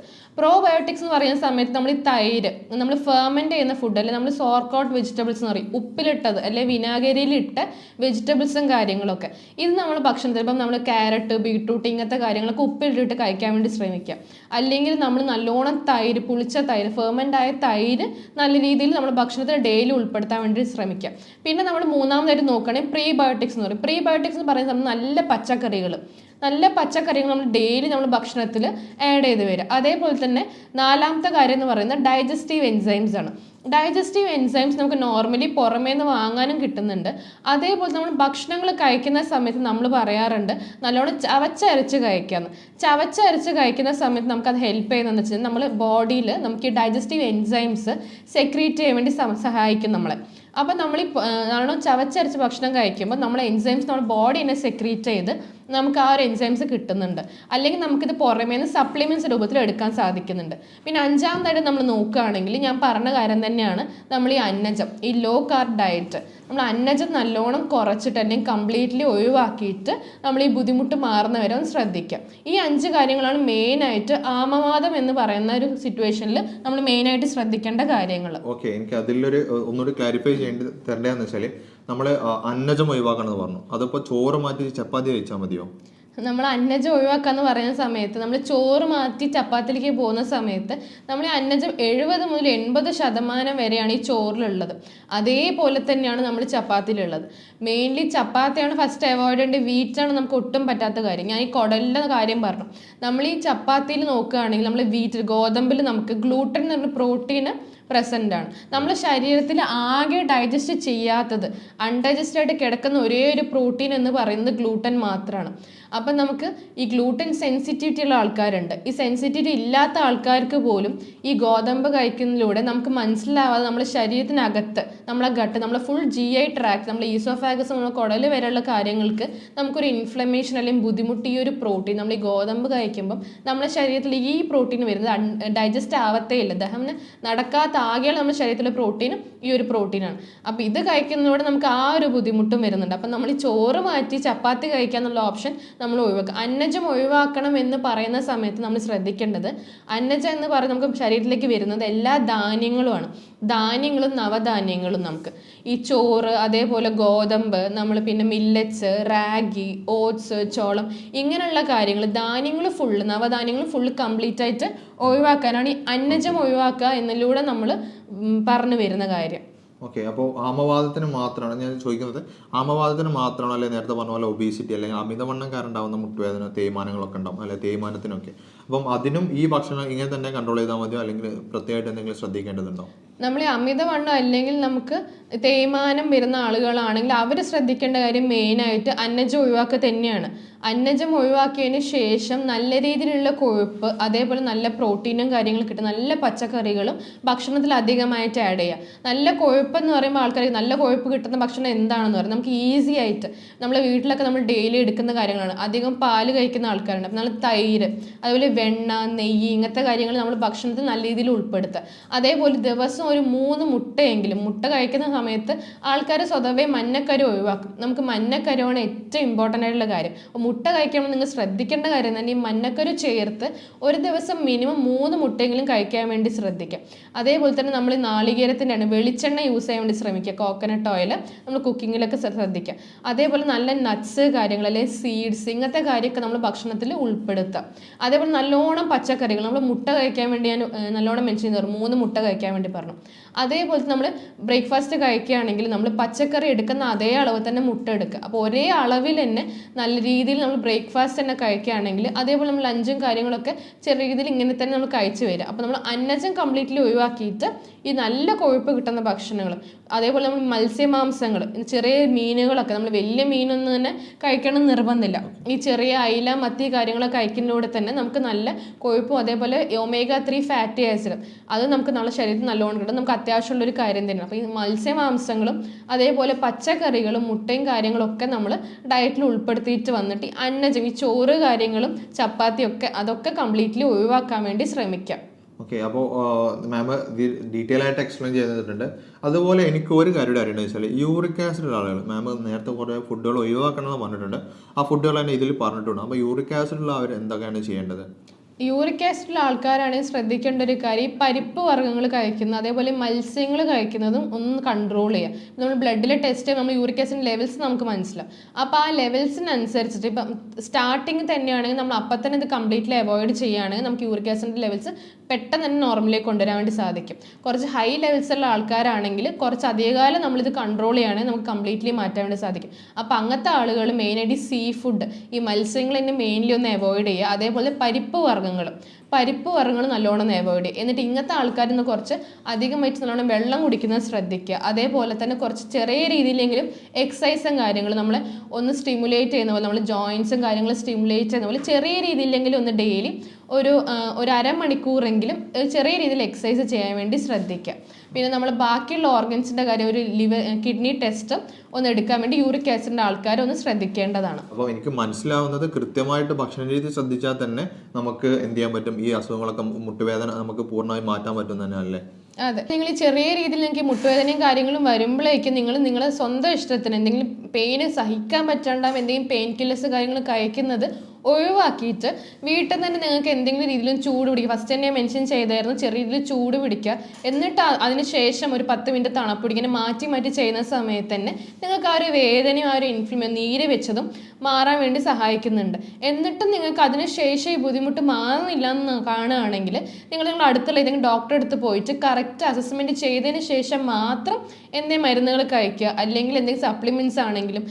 എന്ന് പറയുന്ന സമയത്ത് നമ്മൾ ഈ തൈര്, നമ്മൾ ഫെർമെൻറ്റ് ചെയ്യുന്ന ഫുഡ്, അല്ലെങ്കിൽ നമ്മൾ സോർക്കൗട്ട് വെജിറ്റബിൾസ് എന്ന് പറയും, ഉപ്പിലിട്ടത് അല്ലെങ്കിൽ വിനാഗിരിയിലിട്ട വെജിറ്റബിൾസും കാര്യങ്ങളൊക്കെ, ഇത് നമ്മൾ ഭക്ഷണത്തിൽ ഇപ്പം നമ്മൾ ക്യാരറ്റ്, ബീട്രൂട്ട് ഇങ്ങനത്തെ കാര്യങ്ങളൊക്കെ ഉപ്പിലിട്ടിട്ട് കഴിക്കാൻ വേണ്ടി ശ്രമിക്കുക. അല്ലെങ്കിൽ നമ്മൾ നല്ലോണം തൈര്, പുളിച്ച തൈര്, ഫെർമെൻ്റ് ആയ തൈര് നല്ല രീതിയിൽ നമ്മൾ ഭക്ഷണത്തിൽ ഡെയിലി ഉൾപ്പെടുത്താൻ വേണ്ടി ശ്രമിക്കുക. പിന്നെ നമ്മൾ മൂന്നാമതായിട്ട് നോക്കുകയാണെങ്കിൽ പ്രീബയോട്ടിക്സ് എന്ന് പറയും. പ്രീബയോട്ടിക്സ് എന്ന് പറയുന്ന നല്ല പച്ചക്കറികൾ നമ്മൾ ഡെയിലി നമ്മൾ ഭക്ഷണത്തിൽ ആഡ് ചെയ്ത് വരിക. അതേപോലെ തന്നെ നാലാമത്തെ കാര്യം എന്ന് പറയുന്നത് ഡൈജസ്റ്റീവ് എൻസൈംസ് ആണ്. ഡൈജസ്റ്റീവ് എൻസൈംസ് നമുക്ക് നോർമലി പുറമേ നിന്ന് വാങ്ങാനും കിട്ടുന്നുണ്ട്. അതേപോലെ നമ്മൾ ഭക്ഷണങ്ങൾ കഴിക്കുന്ന സമയത്ത് നമ്മൾ പറയാറുണ്ട് നല്ലോണം ചവച്ചരച്ച് കഴിക്കാമെന്ന്. ചവച്ചരച്ച് കഴിക്കുന്ന സമയത്ത് നമുക്കത് ഹെൽപ്പ് ചെയ്യുന്നതെന്ന് വെച്ചാൽ നമ്മൾ ബോഡിയിൽ നമുക്ക് ഈ ഡൈജസ്റ്റീവ് എൻസൈംസ് സെക്രീറ്റ് ചെയ്യാൻ വേണ്ടി സഹായിക്കും നമ്മളെ. അപ്പം നമ്മൾ ഈ നല്ലോണം ചവച്ചരച്ച് ഭക്ഷണം കഴിക്കുമ്പോൾ നമ്മളെ എൻസൈംസ് നമ്മുടെ ബോഡി തന്നെ സെക്രീറ്റ് ചെയ്ത് നമുക്ക് ആ ഒരു എൻസൈംസ് കിട്ടുന്നുണ്ട്. അല്ലെങ്കിൽ നമുക്കിത് പുറമേ നിന്ന് സപ്ലിമെൻറ്റ്സ് രൂപത്തിൽ എടുക്കാൻ സാധിക്കുന്നുണ്ട്. പിന്നെ അഞ്ചാമതായിട്ട് നമ്മൾ നോക്കുകയാണെങ്കിൽ ഞാൻ പറഞ്ഞ കാര്യം തന്നെയാണ്, നമ്മൾ ഈ അന്നജം, ഈ ലോ കാർബ് ഡയറ്റ്, നമ്മൾ അന്നജം നല്ലോണം കുറച്ചിട്ട് അല്ലെങ്കിൽ കംപ്ലീറ്റ്ലി ഒഴിവാക്കിയിട്ട് നമ്മൾ ഈ ബുദ്ധിമുട്ട് മാറുന്നവരെ ഒന്ന് ശ്രദ്ധിക്കാം. ഈ 5 കാര്യങ്ങളാണ് മെയിനായിട്ട് ആമവാദം എന്ന് പറയുന്ന ഒരു സിറ്റുവേഷനിൽ നമ്മൾ മെയിനായിട്ട് ശ്രദ്ധിക്കേണ്ട കാര്യങ്ങൾ.
ഓക്കെ, എനിക്ക് അതിലൊരു ഒന്നുകൂടി ക്ലാരിഫൈ തരേണ്ടതെന്ന് വെച്ചാൽ നമ്മൾ അന്നജം ഒഴിവാക്കണമെന്ന് പറഞ്ഞു, അതിപ്പോൾ ചോറ് മാറ്റി ചപ്പാത്തി കഴിച്ചാൽ മതിയോ?
നമ്മൾ അന്നജം ഒഴിവാക്കാന്ന് പറയുന്ന സമയത്ത് നമ്മൾ ചോറ് മാറ്റി ചപ്പാത്തിലേക്ക് പോകുന്ന സമയത്ത് നമ്മൾ ഈ അന്നജം 70 മുതൽ 80% വരെയാണ് ഈ ചോറിലുള്ളത്. അതേപോലെ തന്നെയാണ് നമ്മൾ ചപ്പാത്തിയിലുള്ളത്. മെയിൻലി ചപ്പാത്തിയാണ് ഫസ്റ്റ് അവോയ്ഡ് ചെയ്യേണ്ടത്. വീറ്റാണ് നമുക്ക് ഒട്ടും പറ്റാത്ത കാര്യം. ഞാൻ ഈ കുടലിൻ്റെ കാര്യം പറഞ്ഞു. നമ്മൾ ഈ ചപ്പാത്തിയിൽ നോക്കുകയാണെങ്കിൽ നമ്മൾ ഗോതമ്പിൽ നമുക്ക് ഗ്ലൂട്ടൻ എന്ന് പറഞ്ഞ പ്രോട്ടീന് പ്രസൻ്റ് ആണ്. നമ്മുടെ ശരീരത്തിൽ ആകെ ഡൈജസ്റ്റ് ചെയ്യാത്തത്, അൺഡൈജസ്റ്റഡ് ആയിട്ട് കിടക്കുന്ന ഒരേ ഒരു പ്രോട്ടീൻ എന്ന് പറയുന്നത് ഗ്ലൂട്ടൻ മാത്രമാണ്. അപ്പം നമുക്ക് ഈ ഗ്ലൂട്ടൻ സെൻസിറ്റിവിറ്റി ഉള്ള ആൾക്കാരുണ്ട്. ഈ സെൻസിറ്റിവിറ്റി ഇല്ലാത്ത ആൾക്കാർക്ക് പോലും ഈ ഗോതമ്പ് കഴിക്കുന്നതിലൂടെ നമുക്ക് മനസ്സിലാവാതെ നമ്മുടെ ശരീരത്തിനകത്ത്, നമ്മളെ ഗട്ട്, നമ്മളെ ഫുൾ GI ട്രാക്ട്, നമ്മുടെ ഈസോഫാഗസ്, നമ്മുടെ കുടൽ വരെയുള്ള കാര്യങ്ങൾക്ക് നമുക്കൊരു ഇൻഫ്ലമേഷൻ അല്ലെങ്കിൽ ബുദ്ധിമുട്ട് ഈ ഒരു പ്രോട്ടീൻ നമ്മൾ ഈ ഗോതമ്പ് കഴിക്കുമ്പം നമ്മുടെ ശരീരത്തിൽ ഈ പ്രോട്ടീൻ വരുന്നത് ഡൈജസ്റ്റ് ആവത്തേ ഇല്ല. ദഹനം നടക്കാത്ത ആകെയുള്ള നമ്മുടെ ശരീരത്തിലെ പ്രോട്ടീനും ഈ ഒരു പ്രോട്ടീനാണ്. അപ്പം ഇത് കഴിക്കുന്നതോടെ നമുക്ക് ആ ഒരു ബുദ്ധിമുട്ടും വരുന്നുണ്ട്. അപ്പം നമ്മൾ ഈ ചോറ് മാറ്റി ചപ്പാത്തി കഴിക്കുക എന്നുള്ള ഓപ്ഷൻ നമ്മൾ ഒഴിവാക്കുക. അന്നജം ഒഴിവാക്കണം എന്ന് പറയുന്ന സമയത്ത് നമ്മൾ ശ്രദ്ധിക്കേണ്ടത്, അന്നജം എന്ന് പറയുന്നത് നമുക്ക് ശരീരത്തിലേക്ക് വരുന്നത് എല്ലാ ധാന്യങ്ങളുമാണ്. ധാന്യങ്ങളും നവധാന്യങ്ങളും നമുക്ക് ഈ ചോറ്, അതേപോലെ ഗോതമ്പ്, നമ്മൾ പിന്നെ മില്ലറ്റ്സ്, റാഗി, ഓട്സ്, ചോളം, ഇങ്ങനെയുള്ള കാര്യങ്ങൾ, ധാന്യങ്ങൾ ഫുള്ള്, നവധാന്യങ്ങൾ ഫുള്ള് കംപ്ലീറ്റ് ആയിട്ട് ഒഴിവാക്കാനാണ് ഈ അന്നജം ഒഴിവാക്കുക എന്നതിലൂടെ നമ്മൾ പറഞ്ഞു വരുന്ന കാര്യം.
ഓക്കെ, അപ്പോൾ ആമവാദത്തിന് മാത്രമാണ് ഞാൻ ചോദിക്കുന്നത്, ആമവാദത്തിന് മാത്രമാണോ അല്ലെങ്കിൽ നേരത്തെ പറഞ്ഞ പോലെ ഒബീസിറ്റി അല്ലെങ്കിൽ അമിതവണ്ണം കാരണം ഉണ്ടാകുന്ന മുട്ടുവേദന, തേയ്മാനങ്ങളൊക്കെ ഉണ്ടാവും, അല്ലെങ്കിൽ തേയ്മാനത്തിനൊക്കെ, അപ്പം അതിനും ഈ ഭക്ഷണം ഇങ്ങനെ തന്നെ കൺട്രോൾ ചെയ്താൽ മതിയോ അല്ലെങ്കിൽ പ്രത്യേകമായിട്ട് എന്തെങ്കിലും ശ്രദ്ധിക്കേണ്ടതുണ്ടോ?
നമ്മൾ ഈ അമിതവണ്ണം അല്ലെങ്കിൽ നമുക്ക് തേയ്മാനം വരുന്ന ആളുകളാണെങ്കിൽ അവർ ശ്രദ്ധിക്കേണ്ട കാര്യം മെയിനായിട്ട് അന്നജം ഒഴിവാക്കുക തന്നെയാണ്. അന്നജം ഒഴിവാക്കിയതിന് ശേഷം നല്ല രീതിയിലുള്ള കൊഴുപ്പ്, അതേപോലെ നല്ല പ്രോട്ടീനും കാര്യങ്ങളും കിട്ടും, നല്ല പച്ചക്കറികളും ഭക്ഷണത്തിൽ അധികമായിട്ട് ആഡ് ചെയ്യുക. നല്ല കൊഴുപ്പ് എന്ന് പറയുമ്പോൾ ആൾക്കാർ നല്ല കൊഴുപ്പ് കിട്ടുന്ന ഭക്ഷണം എന്താണെന്ന് പറയും. നമുക്ക് ഈസി ആയിട്ട് നമ്മുടെ വീട്ടിലൊക്കെ നമ്മൾ ഡെയിലി എടുക്കുന്ന കാര്യങ്ങളാണ്. അധികം പാല് കഴിക്കുന്ന ആൾക്കാരുണ്ട്, അപ്പോൾ നമ്മൾ തൈര്, അതുപോലെ വെണ്ണ, നെയ്യ്, ഇങ്ങനത്തെ കാര്യങ്ങൾ നമ്മൾ ഭക്ഷണത്തിൽ നല്ല രീതിയിൽ ഉൾപ്പെടുത്തുക. അതേപോലെ ദിവസം ഒരു 3 മുട്ടയെങ്കിലും, മുട്ട കഴിക്കുന്ന സമയത്ത് ആൾക്കാർ സ്വതവേ മഞ്ഞക്കരി ഒഴിവാക്കും. നമുക്ക് മഞ്ഞക്കരുവാണ് ഏറ്റവും ഇമ്പോർട്ടൻ്റ് ആയിട്ടുള്ള കാര്യം. മുട്ട കഴിക്കുമ്പോൾ നിങ്ങൾ ശ്രദ്ധിക്കേണ്ട കാര്യം തന്നെ ഈ മഞ്ഞക്കരു ചേർത്ത് ഒരു ദിവസം മിനിമം 3 മുട്ടയെങ്കിലും കഴിക്കാൻ വേണ്ടി ശ്രദ്ധിക്കാം. അതേപോലെ തന്നെ നമ്മൾ നാളികേരത്തിൻ്റെ വെളിച്ചെണ്ണ യൂസ് ചെയ്യാൻ വേണ്ടി ശ്രമിക്കുക. കോക്കനട്ട് ഓയിൽ നമ്മൾ കുക്കിങ്ങിലൊക്കെ ശ്രദ്ധിക്കുക. അതേപോലെ നല്ല നട്ട്സ് കാര്യങ്ങൾ അല്ലെങ്കിൽ സീഡ്സ്, ഇങ്ങനത്തെ കാര്യമൊക്കെ നമ്മൾ ഭക്ഷണത്തിൽ ഉൾപ്പെടുത്തുക. അതേപോലെ നല്ലോണം പച്ചക്കറികൾ, നമ്മൾ മുട്ട കഴിക്കാൻ വേണ്ടി ഞാൻ നല്ലോണം മെൻഷൻ ചെയ്തു, 3 മുട്ട കഴിക്കാൻ വേണ്ടി പറഞ്ഞു. അതേപോലെ നമ്മൾ ബ്രേക്ക്ഫാസ്റ്റ് കഴിക്കുകയാണെങ്കിൽ നമ്മൾ പച്ചക്കറി എടുക്കുന്ന അതേ അളവ് തന്നെ മുട്ട എടുക്കുക. അപ്പോൾ ഒരേ അളവിൽ തന്നെ നല്ല രീതിയിൽ നമ്മൾ ബ്രേക്ക്ഫാസ്റ്റ് തന്നെ കഴിക്കുകയാണെങ്കിൽ, അതേപോലെ നമ്മൾ ലഞ്ചും കാര്യങ്ങളൊക്കെ ചെറിയ രീതിയിൽ ഇങ്ങനെ തന്നെ നമ്മൾ കഴിച്ചു വരിക. അപ്പോൾ നമ്മൾ അന്നജം കംപ്ലീറ്റ്ലി ഒഴിവാക്കിയിട്ട് ഈ നല്ല കൊഴുപ്പ് കിട്ടുന്ന ഭക്ഷണങ്ങൾ, അതേപോലെ നമ്മൾ മത്സ്യമാംസങ്ങൾ, ചെറിയ മീനുകളൊക്കെ, നമ്മൾ വലിയ മീനൊന്നും തന്നെ കഴിക്കണം നിർബന്ധമില്ല. ഈ ചെറിയ അയില, മത്തി കാര്യങ്ങളൊക്കെ കഴിക്കുന്നതോടെ തന്നെ നമുക്ക് നല്ല കൊഴുപ്പും അതേപോലെ ഒമേഗ 3 ഫാറ്റി ആസിഡ് അത് നമുക്ക് നമ്മുടെ ശരീരത്തിൽ നല്ലോണം കിട്ടും. നമുക്ക് അത്യാവശ്യമുള്ളൊരു കാര്യം തന്നെയാണ്. അപ്പോൾ ഈ മത്സ്യമാംസങ്ങളും അതേപോലെ പച്ചക്കറികളും മുട്ടയും കാര്യങ്ങളൊക്കെ നമ്മൾ ഡയറ്റിൽ ഉൾപ്പെടുത്തിയിട്ട് വന്നിട്ട് ഈ അന്നജം, ഈ ചോറ് കാര്യങ്ങളും ചപ്പാത്തിയും ഒക്കെ അതൊക്കെ കംപ്ലീറ്റ്ലി ഒഴിവാക്കാൻ വേണ്ടി ശ്രമിക്കാം.
ഓക്കെ, അപ്പോൾ മാം ഡീറ്റെയിൽ ആയിട്ട് എക്സ്പ്ലെയിൻ ചെയ്തിട്ടുണ്ട്. അതുപോലെ എനിക്ക് ഒരു കാര്യം അറിയേണ്ടത് വെച്ചാൽ യൂറിക് ആസിഡ് ഉള്ള ആളുകൾ, മാം നേരത്തെ കുറേ ഫുഡുകൾ ഒഴിവാക്കണമെന്ന് പറഞ്ഞിട്ടുണ്ട്. ആ ഫുഡുകൾ തന്നെ ഇതിൽ പറഞ്ഞിട്ടുണ്ട്. അപ്പോൾ യൂറിക് ആസിഡ് ഉള്ള അവർ എന്തൊക്കെയാണ് ചെയ്യേണ്ടത്?
യൂറിക് ആസിഡുള്ള ആൾക്കാരാണെങ്കിൽ ശ്രദ്ധിക്കേണ്ട ഒരു കാര്യം, ഈ പരിപ്പ് വർഗ്ഗങ്ങൾ കഴിക്കുന്നത്, അതേപോലെ മത്സ്യങ്ങൾ കഴിക്കുന്നതും ഒന്ന് കൺട്രോൾ ചെയ്യുക. നമ്മൾ ബ്ലഡിലെ ടെസ്റ്റ് നമ്മൾ യൂറിക് ആസിഡ് ലെവൽസ് നമുക്ക് മനസ്സിലാവും. അപ്പോൾ ആ ലെവൽസിനനുസരിച്ചിട്ട് ഇപ്പം സ്റ്റാർട്ടിങ് തന്നെയാണെങ്കിൽ നമ്മൾ അപ്പം തന്നെ ഇത് കംപ്ലീറ്റ്ലി അവോയ്ഡ് ചെയ്യുകയാണെങ്കിൽ നമുക്ക് യൂറിക് ആസിഡ് ലെവൽസ് പെട്ടെന്ന് തന്നെ നോർമലിലേക്ക് കൊണ്ടുവരാൻ വേണ്ടി സാധിക്കും. കുറച്ച് ഹൈ ലെവൽസുള്ള ആൾക്കാരാണെങ്കിൽ കുറച്ച് അധികകാലം നമ്മളിത് കൺട്രോൾ ചെയ്യുകയാണെങ്കിൽ നമുക്ക് കംപ്ലീറ്റ്ലി മാറ്റാൻ വേണ്ടി സാധിക്കും. അപ്പോൾ അങ്ങനത്തെ ആളുകൾ മെയിനായിട്ട് സീ ഫുഡ്, ഈ മത്സ്യങ്ങൾ തന്നെ മെയിൻലി ഒന്ന് അവോയ്ഡ് ചെയ്യുക. അതേപോലെ പരിപ്പ് വർഗ്ഗങ്ങൾ നല്ലോണം അവോയ്ഡ് ചെയ്യുക. എന്നിട്ട് ഇങ്ങനത്തെ ആൾക്കാരിൽ നിന്ന് കുറച്ച് അധികമായിട്ട് നല്ലോണം വെള്ളം കുടിക്കുന്നത് ശ്രദ്ധിക്കുക. അതേപോലെ തന്നെ കുറച്ച് ചെറിയ രീതിയിലെങ്കിലും എക്സസൈസും കാര്യങ്ങളും നമ്മളെ ഒന്ന് സ്റ്റിമുലേറ്റ് ചെയ്യുന്ന പോലെ, നമ്മൾ ജോയിൻസും കാര്യങ്ങളും സ്റ്റിമുലേറ്റ് ചെയ്യുന്ന പോലെ ചെറിയ രീതിയിലെങ്കിലും ഒന്ന് ഡെയിലി ഒരു അരമണിക്കൂറെങ്കിലും ചെറിയ രീതിയിൽ എക്സസൈസ് ചെയ്യാൻ വേണ്ടി ശ്രദ്ധിക്കുക. പിന്നെ നമ്മൾ ബാക്കിയുള്ള ഓർഗൻസിൻ്റെ കാര്യം, ഒരു കിഡ്നി ടെസ്റ്റ് ഒന്ന് എടുക്കാൻ വേണ്ടി യൂറിക് ആസിഡിൻ്റെ ആൾക്കാർ ഒന്ന് ശ്രദ്ധിക്കേണ്ടതാണ്.
അപ്പോൾ എനിക്ക് മനസ്സിലാവുന്നത് കൃത്യമായിട്ട് ഭക്ഷണ രീതി ശ്രദ്ധിച്ചാൽ തന്നെ നമുക്ക് എന്ത് ചെയ്യാൻ പറ്റും, ഈ അസുഖങ്ങളൊക്കെ, മുട്ടുവേദന നമുക്ക് പൂർണ്ണമായി മാറ്റാൻ പറ്റും തന്നെ അല്ലേ?
അതെ, നിങ്ങൾ ചെറിയ രീതിയിൽ നിങ്ങൾക്ക് മുട്ടുവേദനയും കാര്യങ്ങളും വരുമ്പോഴേക്കും നിങ്ങളെ സ്വന്തം ഇഷ്ടത്തിന് എന്തെങ്കിലും പെയിന് സഹിക്കാൻ പറ്റാണ്ടാവും എന്തെങ്കിലും പെയിൻ കില്ലേഴ്സ് കാര്യങ്ങൾ കഴിക്കുന്നത് ഒഴിവാക്കിയിട്ട് വീട്ടിൽ തന്നെ നിങ്ങൾക്ക് എന്തെങ്കിലും രീതിയിലും ചൂട് പിടിക്കുക. ഫസ്റ്റ് തന്നെ മെൻഷൻ ചെയ്തായിരുന്നു, ചെറിയ രീതിയിൽ ചൂട് പിടിക്കുക. എന്നിട്ട് അതിന് ശേഷം ഒരു 10 മിനിറ്റ് തണുപ്പ് പിടിക്കുക. മാറ്റി ചെയ്യുന്ന സമയത്ത് തന്നെ നിങ്ങൾക്ക് ആ ഒരു വേദനയും ആ ഒരു നീര് വെച്ചതും മാറാൻ വേണ്ടി സഹായിക്കുന്നുണ്ട്. എന്നിട്ടും നിങ്ങൾക്ക് അതിന് ശേഷം ഈ ബുദ്ധിമുട്ട് മാറുന്നില്ല എന്ന് കാണുകയാണെങ്കിൽ നിങ്ങൾ അടുത്തുള്ള ഏതെങ്കിലും ഡോക്ടറെ അടുത്ത് പോയിട്ട് കറക്റ്റ് അസസ്മെൻറ്റ് ചെയ്തതിന് ശേഷം മാത്രം എന്തെങ്കിലും മരുന്നുകൾ കഴിക്കുക. അല്ലെങ്കിൽ എന്തെങ്കിലും സപ്ലിമെൻറ്റ്സ് ആണെങ്കിലും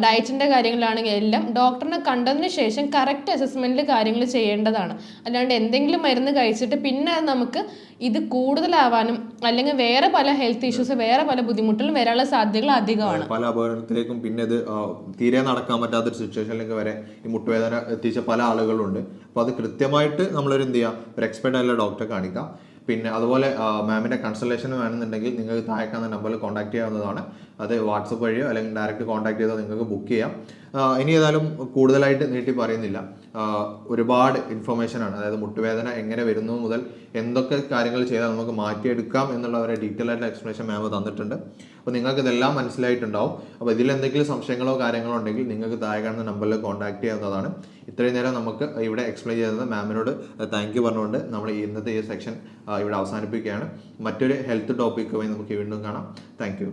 ഡയറ്റിൻ്റെ കാര്യങ്ങളാണെങ്കിൽ എല്ലാം ഡോക്ടറിനെ കണ്ടതിന് ശേഷം കറക്റ്റ് അസസ്മെൻറ്റിൽ കാര്യങ്ങൾ ചെയ്യേണ്ടതാണ്. അല്ലാണ്ട് എന്തെങ്കിലും മരുന്ന് കഴിച്ചിട്ട് പിന്നെ അത് നമുക്ക് ഇത് കൂടുതലാവാനും അല്ലെങ്കിൽ വേറെ പല ഹെൽത്ത് ഇഷ്യൂസ്, വേറെ പല ബുദ്ധിമുട്ടുകളും വരാനുള്ള സാധ്യതകൾ അധികമാണ്.
പല അപകടത്തിലേക്കും പിന്നെ ഇത് തീരെ നടക്കാൻ പറ്റാത്തൊരു സിറ്റുവേഷനിലേക്ക് വരെ ഈ മുട്ടുവേദന എത്തിച്ച പല ആളുകളുണ്ട്. അപ്പോൾ അത് കൃത്യമായിട്ട് നമ്മളൊരു എന്ത് ചെയ്യുക, ഒരു എക്സ്പെർട്ട് ആയിട്ടുള്ള ഡോക്ടറെ കാണിക്കാം. പിന്നെ അതുപോലെ മാമിൻ്റെ കൺസൾട്ടേഷൻ വേണമെന്നുണ്ടെങ്കിൽ നിങ്ങൾക്ക് താഴെക്കാവുന്ന നമ്പറിൽ കോൺടാക്ട് ചെയ്യാവുന്നതാണ്. അത് വാട്സപ്പ് വഴിയോ അല്ലെങ്കിൽ ഡയറക്റ്റ് കോൺടാക്ട് ചെയ്താൽ നിങ്ങൾക്ക് ബുക്ക് ചെയ്യാം. ഇനി ഏതായാലും കൂടുതലായിട്ട് നീട്ടി പറയുന്നില്ല. ഒരുപാട് ഇൻഫർമേഷനാണ്, അതായത് മുട്ടുവേദന എങ്ങനെ വരുന്നു മുതൽ എന്തൊക്കെ കാര്യങ്ങൾ ചെയ്താൽ നമുക്ക് മാറ്റിയെടുക്കാം എന്നുള്ള ഒരു ഡീറ്റെയിൽ ആയിട്ടുള്ള എക്സ്പ്ലനേഷൻ മാം തന്നിട്ടുണ്ട്. അപ്പോൾ നിങ്ങൾക്ക് ഇതെല്ലാം മനസ്സിലായിട്ടുണ്ടാവും. അപ്പോൾ ഇതിലെന്തെങ്കിലും സംശയങ്ങളോ കാര്യങ്ങളോ ഉണ്ടെങ്കിൽ നിങ്ങൾക്ക് താഴെ കാണുന്ന നമ്പറിൽ കോൺടാക്ട് ചെയ്യാവുന്നതാണ്. ഇത്രയും നേരം നമുക്ക് ഇവിടെ എക്സ്പ്ലെയിൻ ചെയ്തത് മാമിനോട് താങ്ക് യു പറഞ്ഞുകൊണ്ട് നമ്മൾ ഇന്നത്തെ ഈ സെക്ഷൻ ഇവിടെ അവസാനിപ്പിക്കുകയാണ്. മറ്റൊരു ഹെൽത്ത് ടോപ്പിക്കുമായി നമുക്ക് വീണ്ടും കാണാം. Thank you.